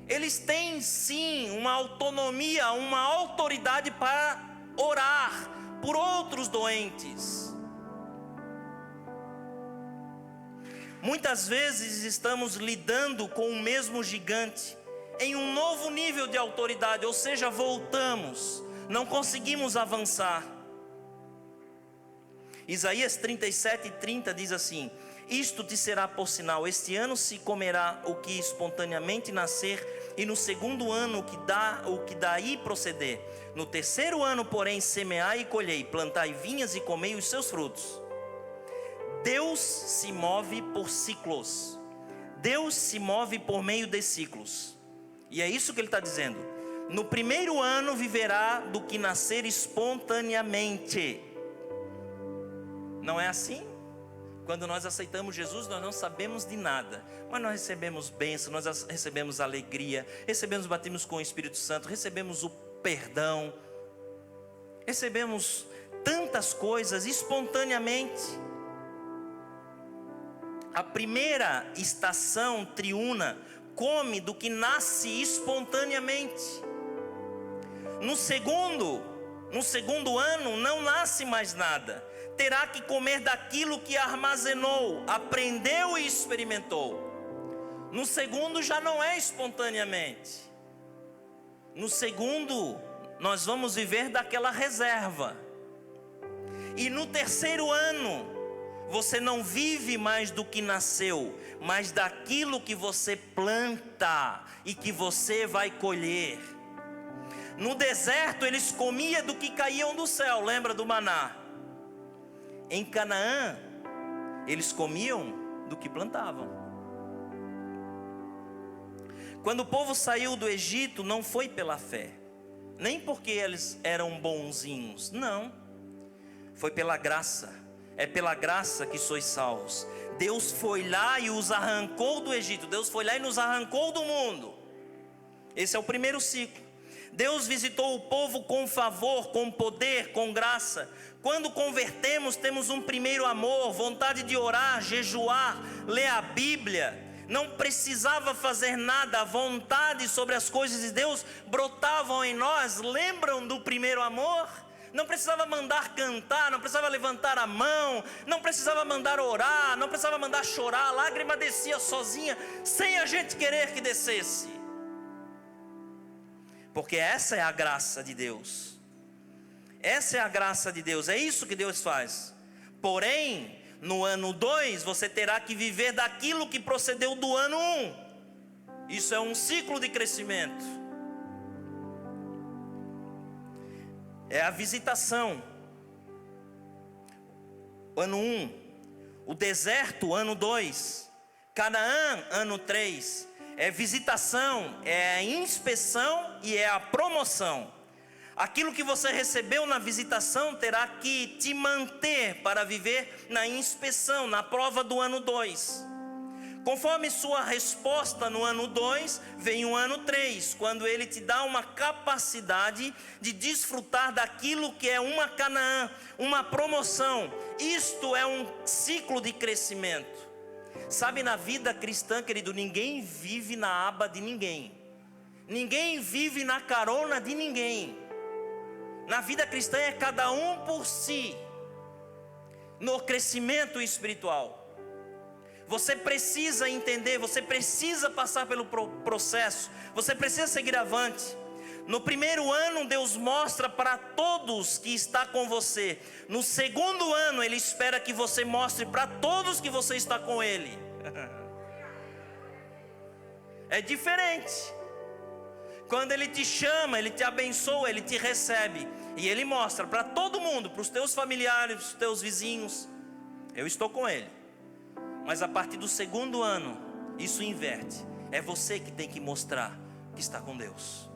eles têm sim uma autonomia, uma autoridade para orar por outros doentes. Muitas vezes estamos lidando com o mesmo gigante em um novo nível de autoridade, ou seja, voltamos, não conseguimos avançar. Isaías 37:30 diz assim: isto te será por sinal, este ano se comerá o que espontaneamente nascer, e no segundo ano o que daí proceder. No terceiro ano, porém, semeai e colhei, plantai vinhas e comei os seus frutos. Deus se move por ciclos. Deus se move por meio de ciclos. E é isso que ele está dizendo. No primeiro ano viverá do que nascer espontaneamente. Não é assim? Quando nós aceitamos Jesus, nós não sabemos de nada, mas nós recebemos bênção, nós recebemos alegria, recebemos batismos com o Espírito Santo, recebemos o perdão, recebemos tantas coisas espontaneamente. A primeira estação triuna come do que nasce espontaneamente. No segundo ano não nasce mais nada. Terá que comer daquilo que armazenou, aprendeu e experimentou. No segundo já não é espontaneamente. No segundo nós vamos viver daquela reserva. E no terceiro ano você não vive mais do que nasceu, mas daquilo que você planta e que você vai colher. No deserto eles comiam do que caíam do céu, lembra do maná? Em Canaã, eles comiam do que plantavam. Quando o povo saiu do Egito, não foi pela fé, nem porque eles eram bonzinhos, não. Foi pela graça. É pela graça que sois salvos. Deus foi lá e os arrancou do Egito. Deus foi lá e nos arrancou do mundo. Esse é o primeiro ciclo. Deus visitou o povo com favor, com poder, com graça. Quando convertemos, temos um primeiro amor, vontade de orar, jejuar, ler a Bíblia. Não precisava fazer nada, a vontade sobre as coisas de Deus brotavam em nós. Lembram do primeiro amor? Não precisava mandar cantar, não precisava levantar a mão, não precisava mandar orar, não precisava mandar chorar. A lágrima descia sozinha, sem a gente querer que descesse. Porque essa é a graça de Deus. Essa é a graça de Deus, é isso que Deus faz. Porém, no ano 2, você terá que viver daquilo que procedeu do ano 1. Isso é um ciclo de crescimento. É a visitação. Ano 1. O deserto, ano 2. Canaã, ano 3. É visitação, é a inspeção e é a promoção. Aquilo que você recebeu na visitação terá que te manter para viver na inspeção, na prova do ano 2. Conforme sua resposta no ano 2, vem o ano 3, quando ele te dá uma capacidade de desfrutar daquilo que é uma Canaã, uma promoção. Isto é um ciclo de crescimento. Sabe, na vida cristã, querido, ninguém vive na aba de ninguém. Ninguém vive na carona de ninguém. Na vida cristã é cada um por si. No crescimento espiritual, você precisa entender, você precisa passar pelo processo, você precisa seguir avante. No primeiro ano, Deus mostra para todos que está com você. No segundo ano, Ele espera que você mostre para todos que você está com Ele. É diferente. Quando Ele te chama, Ele te abençoa, Ele te recebe. E Ele mostra para todo mundo, para os teus familiares, para os teus vizinhos: eu estou com Ele. Mas a partir do segundo ano, isso inverte. É você que tem que mostrar que está com Deus.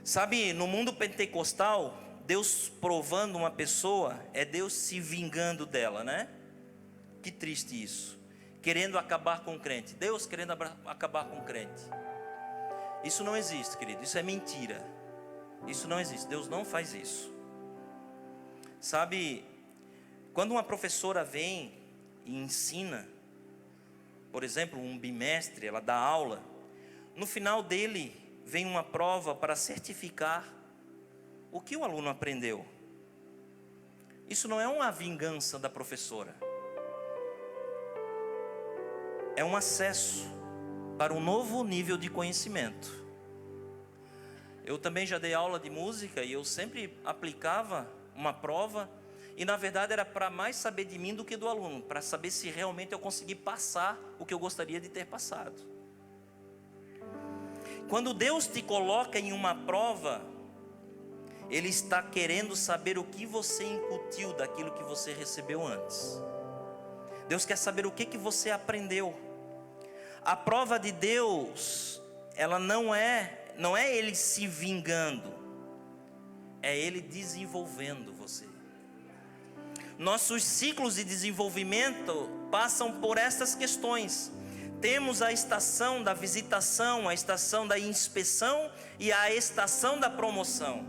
Sabe, no mundo pentecostal, Deus provando uma pessoa é Deus se vingando dela, né? Que triste isso. Querendo acabar com o crente. Deus querendo acabar com o crente. Isso não existe, querido. Isso é mentira. Isso não existe. Deus não faz isso. Sabe, quando uma professora vem e ensina, por exemplo, um bimestre, ela dá aula, no final dele vem uma prova para certificar o que o aluno aprendeu. Isso não é uma vingança da professora. É um acesso para um novo nível de conhecimento. Eu também já dei aula de música e eu sempre aplicava uma prova, e na verdade era para mais saber de mim do que do aluno, para saber se realmente eu consegui passar o que eu gostaria de ter passado. Quando Deus te coloca em uma prova, Ele está querendo saber o que você incutiu daquilo que você recebeu antes. Deus quer saber o que você aprendeu. A prova de Deus, ela não é Ele se vingando, é Ele desenvolvendo você. Nossos ciclos de desenvolvimento passam por estas questões. Temos a estação da visitação, a estação da inspeção e a estação da promoção.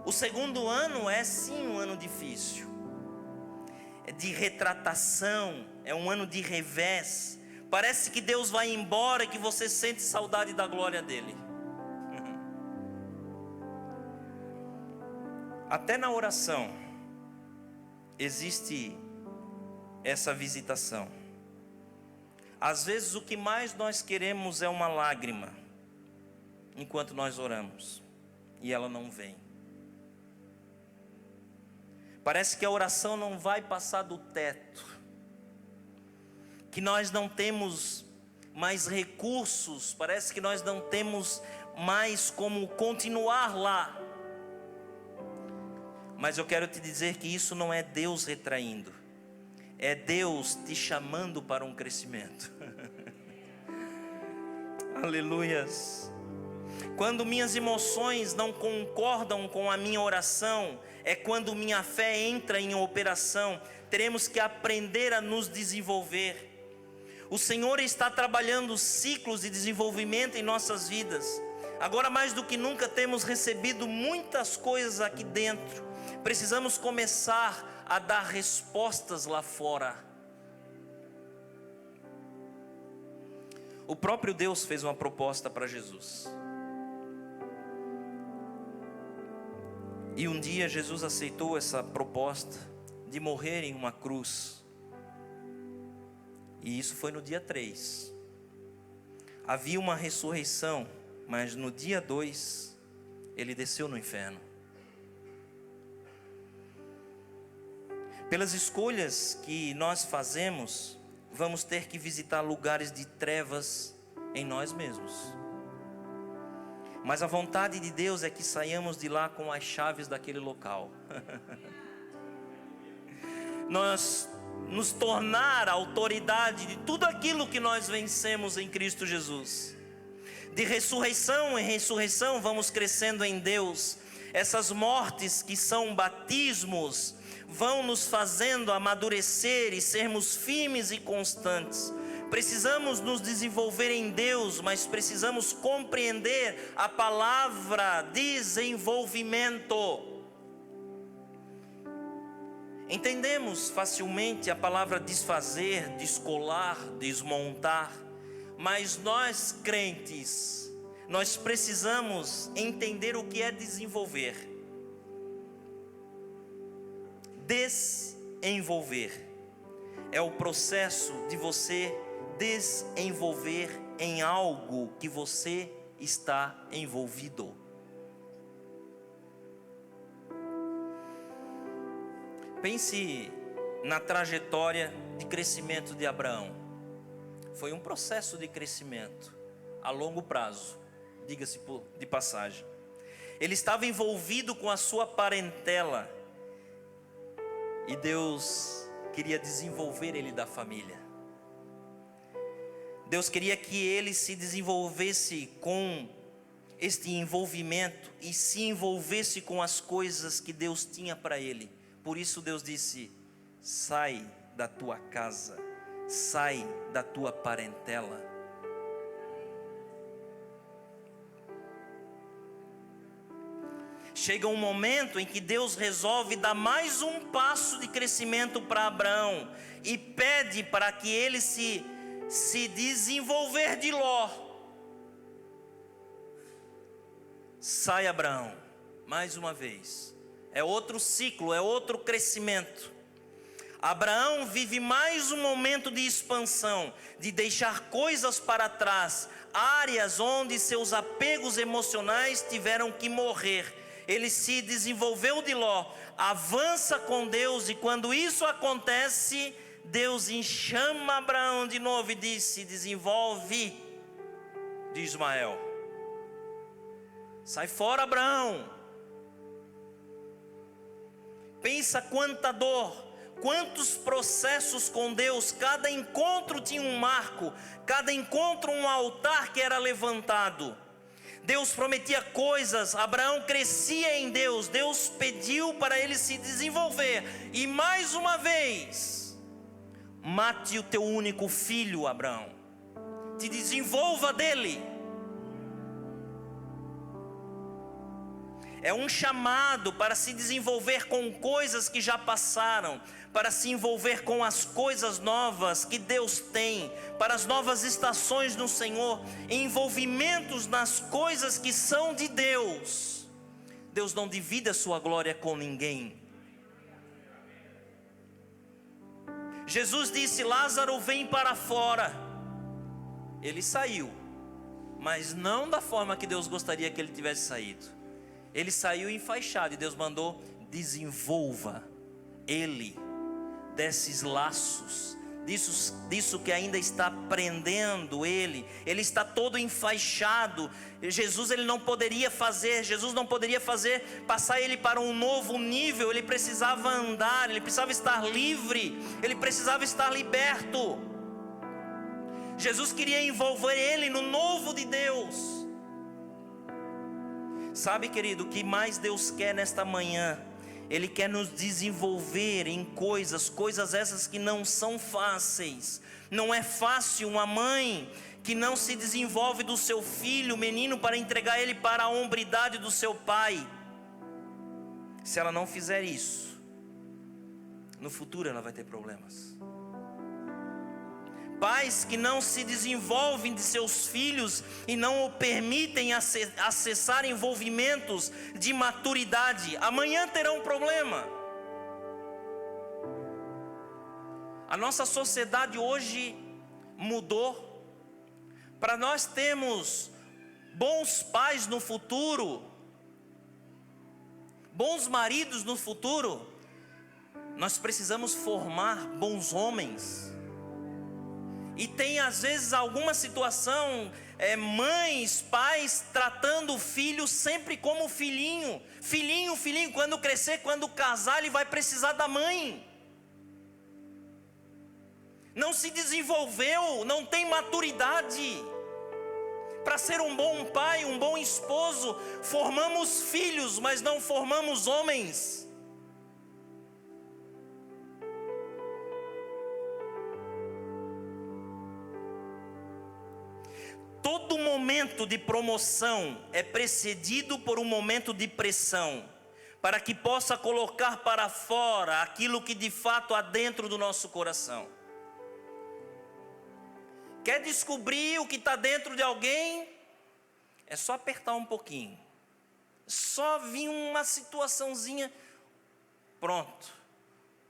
O segundo ano é sim um ano difícil. É de retratação, é um ano de revés, Parece que Deus vai embora e que você sente saudade da glória dele. Até na oração existe essa visitação. Às vezes o que mais nós queremos é uma lágrima enquanto nós oramos, e ela não vem. Parece que a oração não vai passar do teto, que nós não temos mais recursos, parece que nós não temos mais como continuar lá. Mas eu quero te dizer que isso não é Deus retraindo, é Deus te chamando para um crescimento. Aleluias. Quando minhas emoções não concordam com a minha oração, é quando minha fé entra em operação. Teremos que aprender a nos desenvolver. O Senhor está trabalhando ciclos de desenvolvimento em nossas vidas. Agora mais do que nunca temos recebido muitas coisas aqui dentro. Precisamos começar a dar respostas lá fora. O próprio Deus fez uma proposta para Jesus. E um dia Jesus aceitou essa proposta de morrer em uma cruz. E isso foi no dia 3. Havia uma ressurreição, mas no dia 2, ele desceu no inferno. Pelas escolhas que nós fazemos, vamos ter que visitar lugares de trevas em nós mesmos. Mas a vontade de Deus é que saiamos de lá com as chaves daquele local. Nós nos tornar a autoridade de tudo aquilo que nós vencemos em Cristo Jesus. De ressurreição em ressurreição vamos crescendo em Deus. Essas mortes que são batismos vão nos fazendo amadurecer e sermos firmes e constantes. Precisamos nos desenvolver em Deus, mas precisamos compreender a palavra desenvolvimento. Entendemos facilmente a palavra desfazer, descolar, desmontar, mas nós crentes, nós precisamos entender o que é desenvolver. Desenvolver é o processo de você desenvolver em algo que você está envolvido. Pense na trajetória de crescimento de Abraão. Foi um processo de crescimento a longo prazo, diga-se de passagem. Ele estava envolvido com a sua parentela e Deus queria desenvolver ele da família. Deus queria que ele se desenvolvesse com este envolvimento e se envolvesse com as coisas que Deus tinha para ele. Por isso Deus disse: sai da tua casa, sai da tua parentela. Chega um momento em que Deus resolve dar mais um passo de crescimento para Abraão e pede para que ele se desenvolver de Ló. Sai, Abraão, mais uma vez. É outro ciclo, é outro crescimento. Abraão vive mais um momento de expansão, de deixar coisas para trás, áreas onde seus apegos emocionais tiveram que morrer. Ele se desenvolveu de Ló, avança com Deus, e quando isso acontece, Deus chama Abraão de novo e diz: se desenvolve de Ismael. Sai fora, Abraão. Pensa quanta dor, quantos processos com Deus. Cada encontro tinha um marco, cada encontro um altar que era levantado. Deus prometia coisas, Abraão crescia em Deus. Deus pediu para ele se desenvolver, e mais uma vez: mate o teu único filho, Abraão, te desenvolva dele. É um chamado para se desenvolver com coisas que já passaram, para se envolver com as coisas novas que Deus tem, para as novas estações no Senhor, envolvimentos nas coisas que são de Deus. Deus não divide a sua glória com ninguém. Jesus disse: Lázaro, vem para fora. Ele saiu, mas não da forma que Deus gostaria que ele tivesse saído. Ele saiu enfaixado e Deus mandou: desenvolva ele desses laços, disso que ainda está prendendo ele. Ele está todo enfaixado. Jesus não poderia fazer passar ele para um novo nível. Ele precisava andar, ele precisava estar livre, ele precisava estar liberto. Jesus queria envolver ele no novo de Deus. Sabe, querido, o que mais Deus quer nesta manhã? Ele quer nos desenvolver em coisas essas que não são fáceis. Não é fácil uma mãe que não se desenvolve do seu filho, menino, para entregar ele para a hombridade do seu pai. Se ela não fizer isso, no futuro ela vai ter problemas. Pais que não se desenvolvem de seus filhos e não o permitem acessar envolvimentos de maturidade, amanhã terão um problema. A nossa sociedade hoje mudou. Para nós termos bons pais no futuro, bons maridos no futuro, nós precisamos formar bons homens. E tem às vezes alguma situação, mães, pais tratando o filho sempre como filhinho. Filhinho, quando crescer, quando casar, ele vai precisar da mãe. Não se desenvolveu, não tem maturidade para ser um bom pai, um bom esposo. Formamos filhos, mas não formamos homens. Todo momento de promoção é precedido por um momento de pressão, para que possa colocar para fora aquilo que de fato há dentro do nosso coração. Quer descobrir o que está dentro de alguém? É só apertar um pouquinho, só vir uma situaçãozinha, pronto,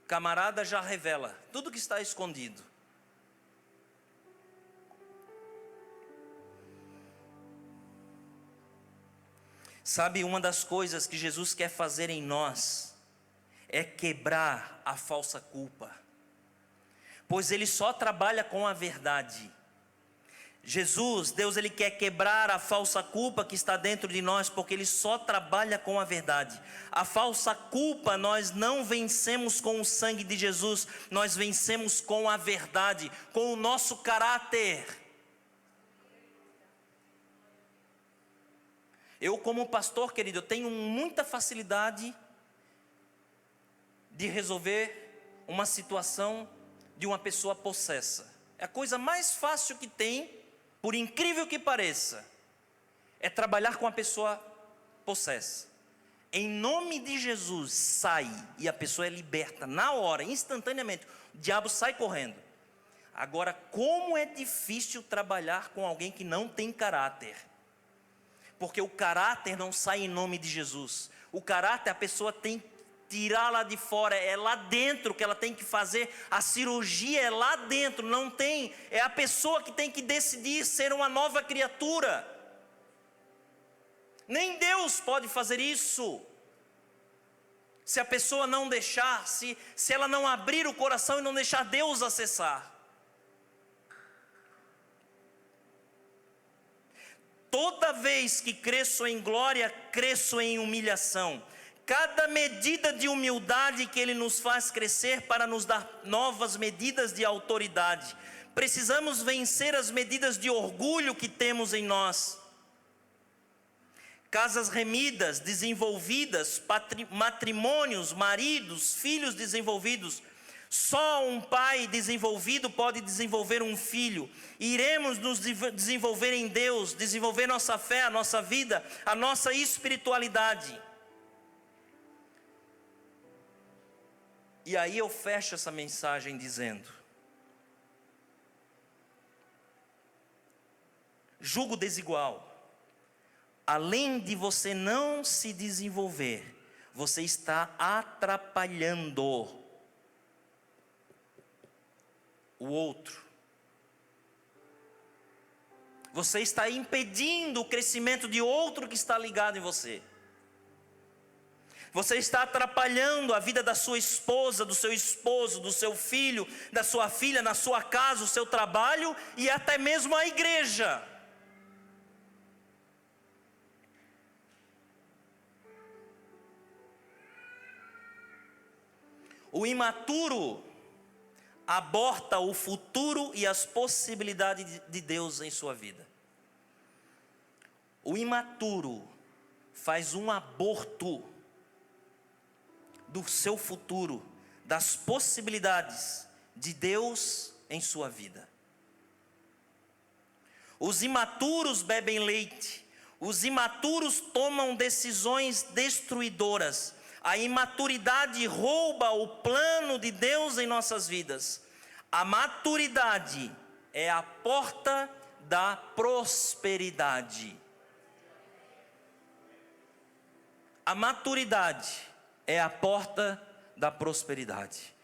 o camarada já revela tudo que está escondido. Sabe, uma das coisas que Jesus quer fazer em nós é quebrar a falsa culpa, pois Ele só trabalha com a verdade. Jesus, Deus, Ele quer quebrar a falsa culpa que está dentro de nós, porque Ele só trabalha com a verdade. A falsa culpa nós não vencemos com o sangue de Jesus, nós vencemos com a verdade, com o nosso caráter. Eu, como pastor, querido, eu tenho muita facilidade de resolver uma situação de uma pessoa possessa. É a coisa mais fácil que tem, por incrível que pareça, é trabalhar com a pessoa possessa. Em nome de Jesus, sai, e a pessoa é liberta na hora, instantaneamente. O diabo sai correndo. Agora, como é difícil trabalhar com alguém que não tem caráter. Porque o caráter não sai em nome de Jesus. O caráter a pessoa tem que tirar lá de fora. É lá dentro que ela tem que fazer. A cirurgia é lá dentro. Não tem. É a pessoa que tem que decidir ser uma nova criatura. Nem Deus pode fazer isso. Se a pessoa não deixar, se ela não abrir o coração e não deixar Deus acessar. Toda vez que cresço em glória, cresço em humilhação. Cada medida de humildade que Ele nos faz crescer para nos dar novas medidas de autoridade. Precisamos vencer as medidas de orgulho que temos em nós. Casas remidas, desenvolvidas, matrimônios, maridos, filhos desenvolvidos. Só um pai desenvolvido pode desenvolver um filho. Iremos nos desenvolver em Deus, desenvolver nossa fé, a nossa vida, a nossa espiritualidade. E aí eu fecho essa mensagem dizendo: jugo desigual, além de você não se desenvolver, você está atrapalhando o outro. Você está impedindo o crescimento de outro que está ligado em você. Você está atrapalhando a vida da sua esposa, do seu esposo, do seu filho, da sua filha, na sua casa, o seu trabalho e até mesmo a igreja. O imaturo aborta o futuro e as possibilidades de Deus em sua vida. O imaturo faz um aborto do seu futuro, das possibilidades de Deus em sua vida. Os imaturos bebem leite, os imaturos tomam decisões destruidoras. A imaturidade rouba o plano de Deus em nossas vidas. A maturidade é a porta da prosperidade. A maturidade é a porta da prosperidade.